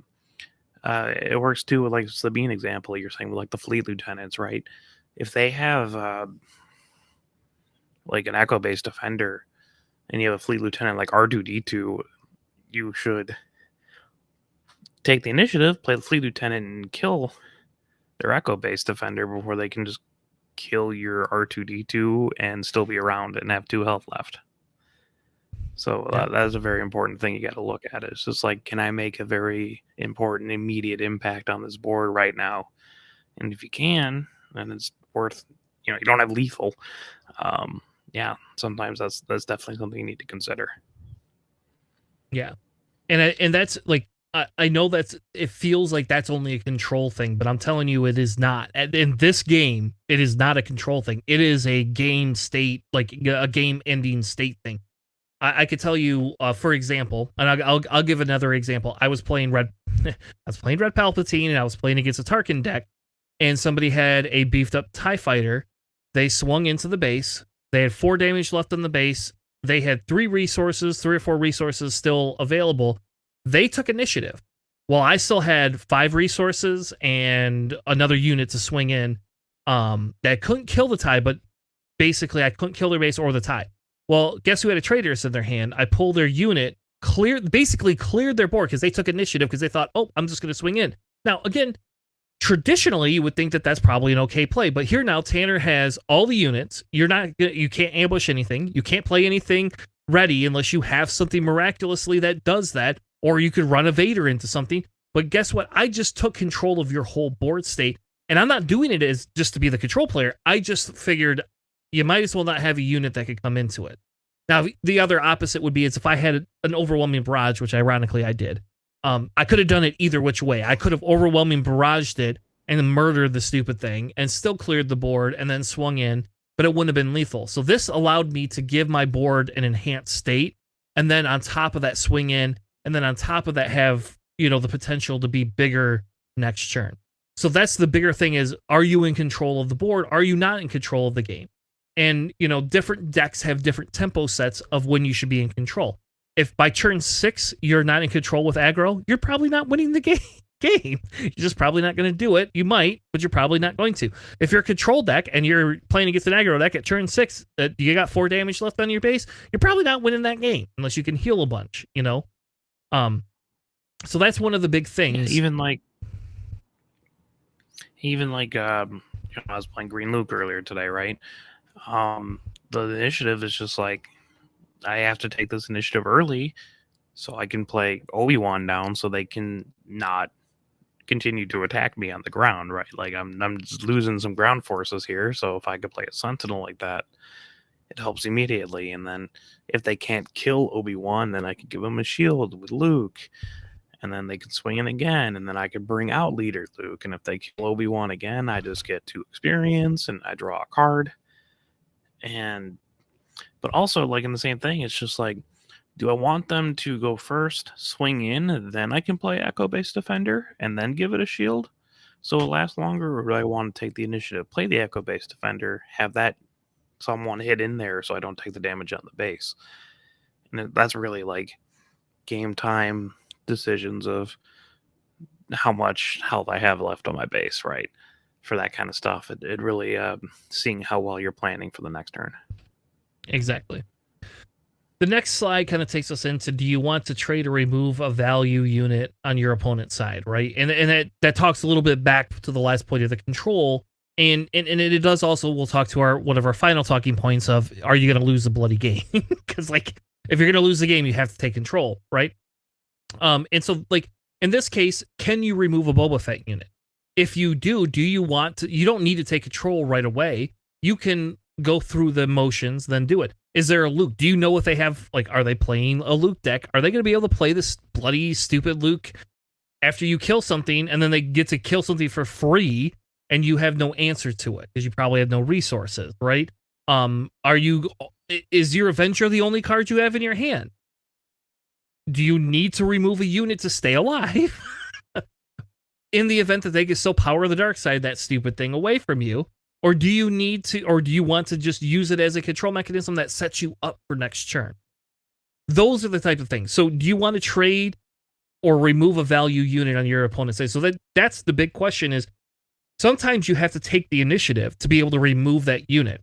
It works too with like Sabine example you're saying with like the fleet lieutenants, right? If they have like an echo based defender and you have a fleet lieutenant like R2D2, you should take the initiative, play the fleet lieutenant, and kill their echo based defender before they can just kill your R2D2 and still be around and have 2 health left. So that is a very important thing you got to look at. It's just like, can I make a very important immediate impact on this board right now? And if you can, then it's worth, you don't have lethal. Yeah, sometimes that's definitely something you need to consider. Yeah. And that's like, I know it feels like that's only a control thing, but I'm telling you, it is not. In this game, it is not a control thing. It is a game state, like a game ending state thing. I could tell you, for example, and I'll give another example. I was playing Red Palpatine, and I was playing against a Tarkin deck, and somebody had a beefed up TIE fighter. They swung into the base. They had 4 damage left on the base. They had 3 or 4 resources still available. They took initiative. Well, I still had 5 resources and another unit to swing in. That couldn't kill the TIE, but basically I couldn't kill their base or the TIE. Well, guess who had a Traitorous in their hand? I pulled their unit, basically cleared their board because they took initiative because they thought, oh, I'm just going to swing in. Now, again, traditionally, you would think that that's probably an okay play, but here now, Tanner has all the units. You can't ambush anything. You can't play anything ready unless you have something miraculously that does that, or you could run a Vader into something. But guess what? I just took control of your whole board state, and I'm not doing it as just to be the control player. I just figured you might as well not have a unit that could come into it. Now, the other opposite would be is if I had an overwhelming barrage, which ironically I did. I could have done it either which way. I could have overwhelming barraged it and then murdered the stupid thing and still cleared the board and then swung in, but it wouldn't have been lethal. So this allowed me to give my board an enhanced state, and then on top of that swing in, and then on top of that have, the potential to be bigger next turn. So that's the bigger thing is, are you in control of the board? Are you not in control of the game? And, different decks have different tempo sets of when you should be in control. If by turn 6 you're not in control with aggro, you're probably not winning the game. You're just probably not going to do it. You might, but you're probably not going to. If you're a control deck and you're playing against an aggro deck at turn 6, you got 4 damage left on your base, you're probably not winning that game unless you can heal a bunch, So that's one of the big things. Yeah, even like I was playing Green Luke earlier today, right? The initiative is just like, I have to take this initiative early so I can play Obi-Wan down so they can not continue to attack me on the ground, right? Like I'm just losing some ground forces here, so if I could play a Sentinel like that, it helps immediately. And then if they can't kill Obi-Wan, then I can give them a shield with Luke, and then they can swing in again, and then I could bring out Leader Luke, and if they kill Obi-Wan again, I just get 2 experience and I draw a card. But also, like, in the same thing, it's just like, do I want them to go first, swing in, then I can play Echo-based Defender, and then give it a shield so it lasts longer? Or do I want to take the initiative, play the Echo-based Defender, have that someone hit in there so I don't take the damage on the base? And that's really, like, game time decisions of how much health I have left on my base, right? For that kind of stuff. It really, seeing how well you're planning for the next turn. Exactly. The next slide kind of takes us into, do you want to trade or remove a value unit on your opponent's side, right? And that talks a little bit back to the last point of the control. And it does also, we'll talk to one of our final talking points of, are you going to lose the bloody game? Because like, if you're going to lose the game, you have to take control, right? And so like in this case, can you remove a Boba Fett unit? If you do you want to, you don't need to take control right away. You can go through the motions, then do it. Is there a Luke? Do you know if they have, like, are they playing a Luke deck? Are they going to be able to play this bloody stupid Luke after you kill something, and then they get to kill something for free and you have no answer to it because you probably have no resources, right? Is your Avenger the only card you have in your hand? Do you need to remove a unit to stay alive? In the event that they can still power the dark side, that stupid thing, away from you? Or do you need to, or do you want to just use it as a control mechanism that sets you up for next turn? Those are the type of things. So do you want to trade or remove a value unit on your opponent's side? So that's the big question. Is sometimes you have to take the initiative to be able to remove that unit.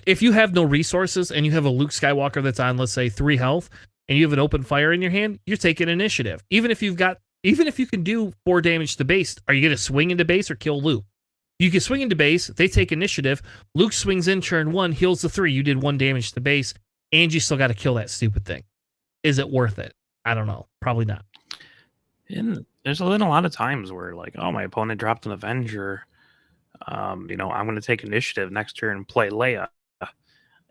If you have no resources and you have a Luke Skywalker that's on, let's say, 3 health, and you have an open fire in your hand, you're taking initiative. Even if you can do 4 damage to base, are you going to swing into base or kill Luke? You can swing into base, they take initiative, Luke swings in turn 1, heals the 3, you did 1 damage to base, and you still got to kill that stupid thing. Is it worth it? I don't know. Probably not. And there's been a lot of times where, like, oh, my opponent dropped an Avenger. I'm going to take initiative next turn and play Leia.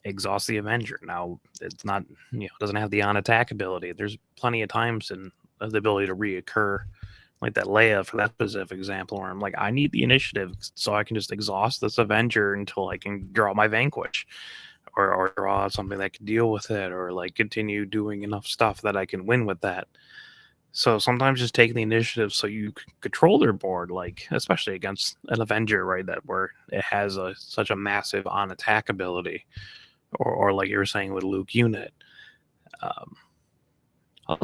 Exhaust the Avenger. Now, it's not, doesn't have the on-attack ability. There's plenty of times in the ability to reoccur, like that Leia for that specific example, where I'm like, I need the initiative so I can just exhaust this Avenger until I can draw my Vanquish, or draw something that can deal with it, or like continue doing enough stuff that I can win with that. So sometimes just taking the initiative so you can control their board, like especially against an Avenger, right? That where it has such a massive on-attack ability, or like you were saying with Luke unit.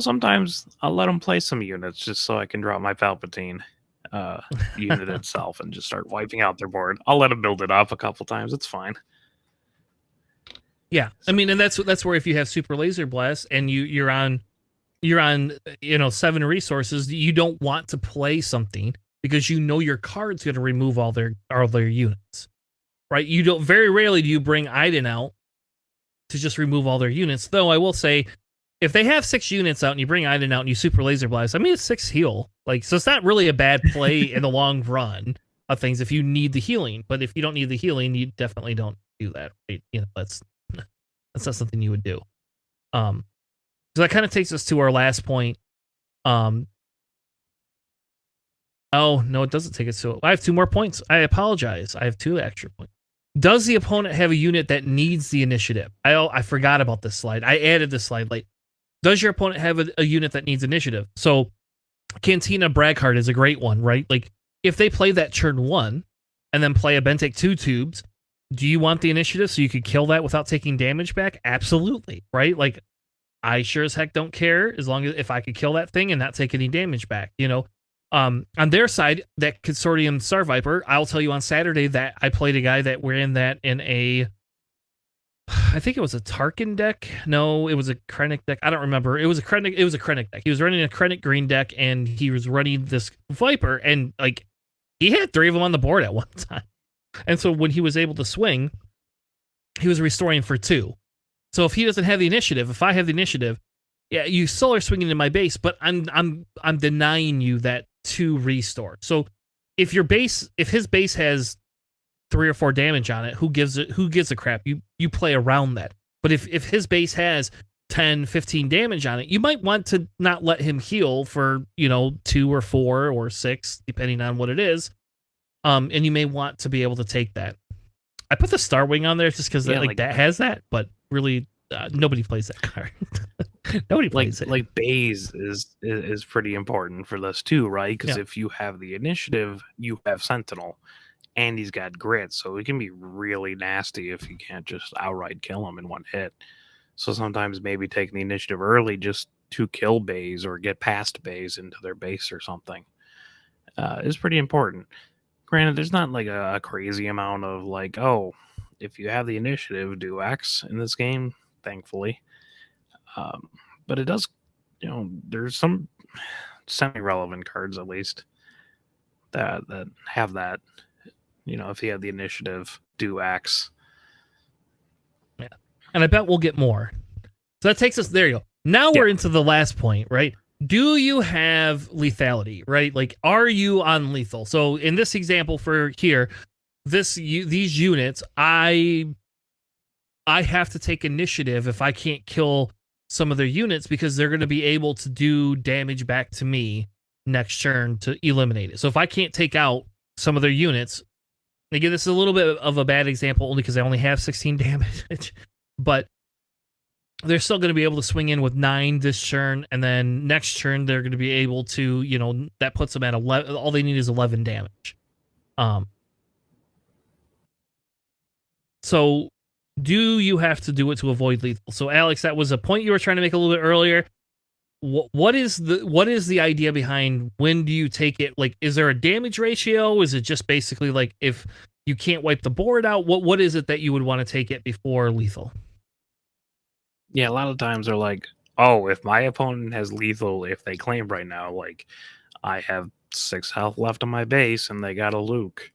Sometimes I'll let them play some units just so I can drop my Palpatine unit itself and just start wiping out their board. I'll let them build it up a couple times. It's fine. Yeah, I mean, and that's where if you have Super Laser Blast and you're on 7 resources, you don't want to play something because your card's going to remove all their units, right? You don't, very rarely do you bring Iden out to just remove all their units. Though I will say, if they have 6 units out and you bring Iden out and you Super Laser Blast, I mean, it's 6 heal. Like, so it's not really a bad play in the long run of things if you need the healing. But if you don't need the healing, you definitely don't do that, right? That's not something you would do. So that kind of takes us to our last point. Oh, no, it doesn't take us to it. I have 2 more points. I apologize. I have 2 extra points. Does the opponent have a unit that needs the initiative? I forgot about this slide. I added this slide late. Does your opponent have a unit that needs initiative? So Cantina Bragheart is a great one, right? Like, if they play that turn 1 and then play a Bentek 2 tubes, do you want the initiative so you could kill that without taking damage back? Absolutely, right? Like, I sure as heck don't care as long as if I could kill that thing and not take any damage back, On their side, that Consortium Star Viper, I'll tell you on Saturday that I played a guy that ran that in I think it was a Tarkin deck. No, it was a Krennic deck. I don't remember. It was a Krennic deck. He was running a Krennic green deck, and he was running this Viper, and like he had 3 of them on the board at one time. And so when he was able to swing, he was restoring for 2. So if he doesn't have the initiative, if I have the initiative, yeah, you still are swinging in my base, but I'm denying you that 2 restore. So if his base has 3 or 4 damage on it, who gives a crap? You play around that. But if his base has 10, 15 damage on it, you might want to not let him heal for 2 or 4 or 6, depending on what it is. And you may want to be able to take that. I put the Star Wing on there just because that has that, but really nobody plays that card. Nobody plays it. Like Baze is pretty important for this too, right? Because if you have the initiative, you have Sentinel, and he's got grit, so it can be really nasty if you can't just outright kill him in one hit. So sometimes maybe taking the initiative early just to kill Baze or get past Baze into their base or something is pretty important. Granted, there's not like a crazy amount of like, oh, if you have the initiative, do X in this game, thankfully. But it does, there's some semi-relevant cards at least that have that. If you have the initiative, do X. Yeah. And I bet we'll get more. So that takes us, there you go. Now we're into the last point, right? Do you have lethality, right? Like, are you on lethal? So in this example for here, these units, I have to take initiative if I can't kill some of their units, because they're going to be able to do damage back to me next turn to eliminate it. So if I can't take out some of their units, again, this is a little bit of a bad example only because I only have 16 damage, but they're still going to be able to swing in with 9 this turn, and then next turn they're going to be able to, that puts them at 11. All they need is 11 damage. So do you have to do it to avoid lethal? So Alex, that was a point you were trying to make a little bit earlier. What is the idea behind when do you take it? Like, is there a damage ratio? Is it just basically like if you can't wipe the board out? What is it that you would want to take it before lethal? Yeah, a lot of times they're like, oh, if my opponent has lethal, if they claim right now, like I have 6 health left on my base and they got a Luke,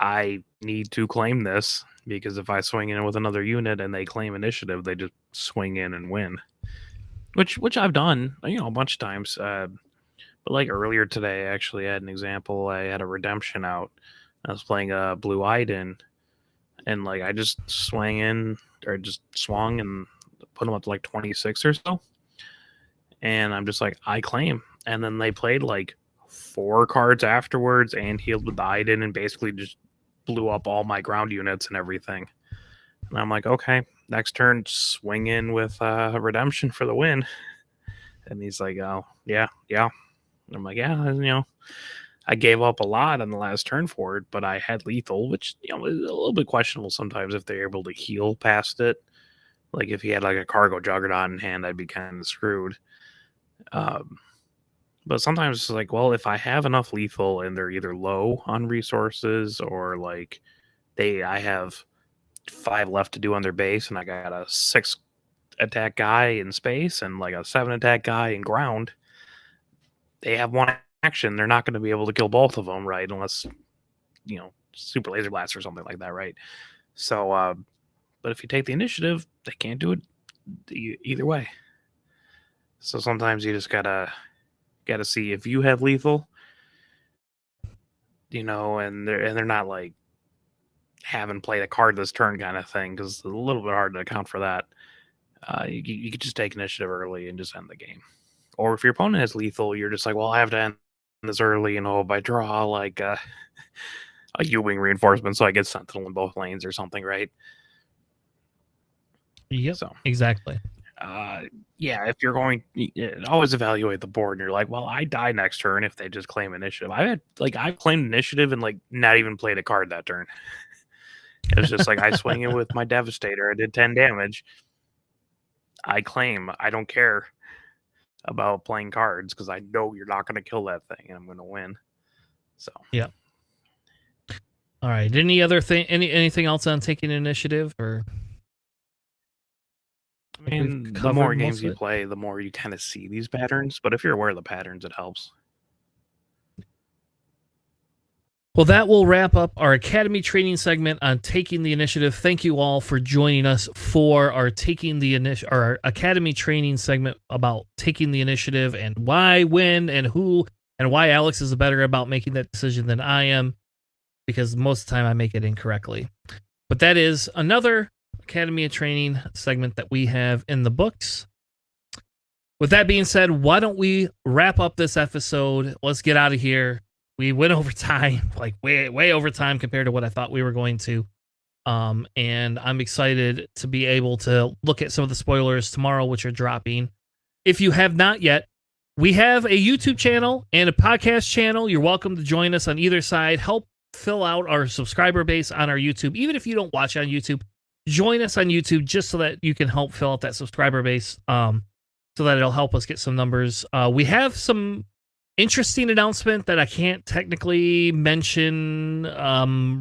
I need to claim this, because if I swing in with another unit and they claim initiative, they just swing in and win. Which I've done, a bunch of times. But like earlier today, actually, I had an example. I had a redemption out. I was playing a blue Iden, and like I just swung in, or just swung and put them up to like 26 or so. And I'm just like, I claim. And then they played like 4 cards afterwards and healed with the Iden and basically just blew up all my ground units and everything. And I'm like, okay, next turn, swing in with redemption for the win. And he's like, oh, yeah. And I'm like, yeah, I gave up a lot on the last turn for it, but I had lethal, which, is a little bit questionable sometimes if they're able to heal past it. Like if he had like a cargo juggernaut in hand, I'd be kind of screwed. But sometimes it's like, well, if I have enough lethal and they're either low on resources or like I have 5 left to do on their base and I got a 6 attack guy in space and like a 7 attack guy in ground, they have 1 action. They're not going to be able to kill both of them, right? Unless, super laser blast or something like that, right? So, but if you take the initiative, they can't do it either way. So sometimes you just gotta see if you have lethal, and they're not like haven't played a card this turn kind of thing, because it's a little bit hard to account for that. You could just take initiative early and just end the game. Or if your opponent has lethal, you're just like, well, I have to end this early, if I draw like a U-wing reinforcement, so I get Sentinel in both lanes or something, right? Yep, so exactly. Yeah, if you're going, always evaluate the board, and you're like, well, I die next turn if they just claim initiative. I've claimed initiative and like not even played a card that turn. It was just like I swing in with my Devastator. I did 10 damage. I claim. I don't care about playing cards because I know you're not going to kill that thing and I'm going to win. So yeah. All right. Any other thing? Anything else on taking initiative? Or I mean, the more games you play, the more you kind of see these patterns. But if you're aware of the patterns, it helps. Well, that will wrap up our Academy training segment on taking the initiative. Thank you all for joining us for our our Academy training segment about taking the initiative and why, when, and who, and why Alex is better about making that decision than I am, because most of the time I make it incorrectly. But that is another Academy of Training segment that we have in the books. With that being said, why don't we wrap up this episode? Let's get out of here. We went over time, like way over time compared to what I thought we were going to. And I'm excited to be able to look at some of the spoilers tomorrow, which are dropping. If you have not yet, we have a YouTube channel and a podcast channel. You're welcome to join us on either side. Help fill out our subscriber base on our YouTube. Even if you don't watch on YouTube, join us on YouTube just so that you can help fill out that subscriber base, so that it'll help us get some numbers. We have some interesting announcement that I can't technically mention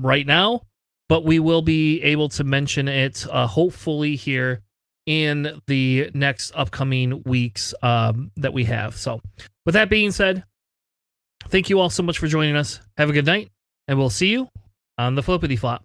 right now, but we will be able to mention it hopefully here in the next upcoming weeks that we have. So with that being said, thank you all so much for joining us. Have a good night, and we'll see you on the Flippity Flop.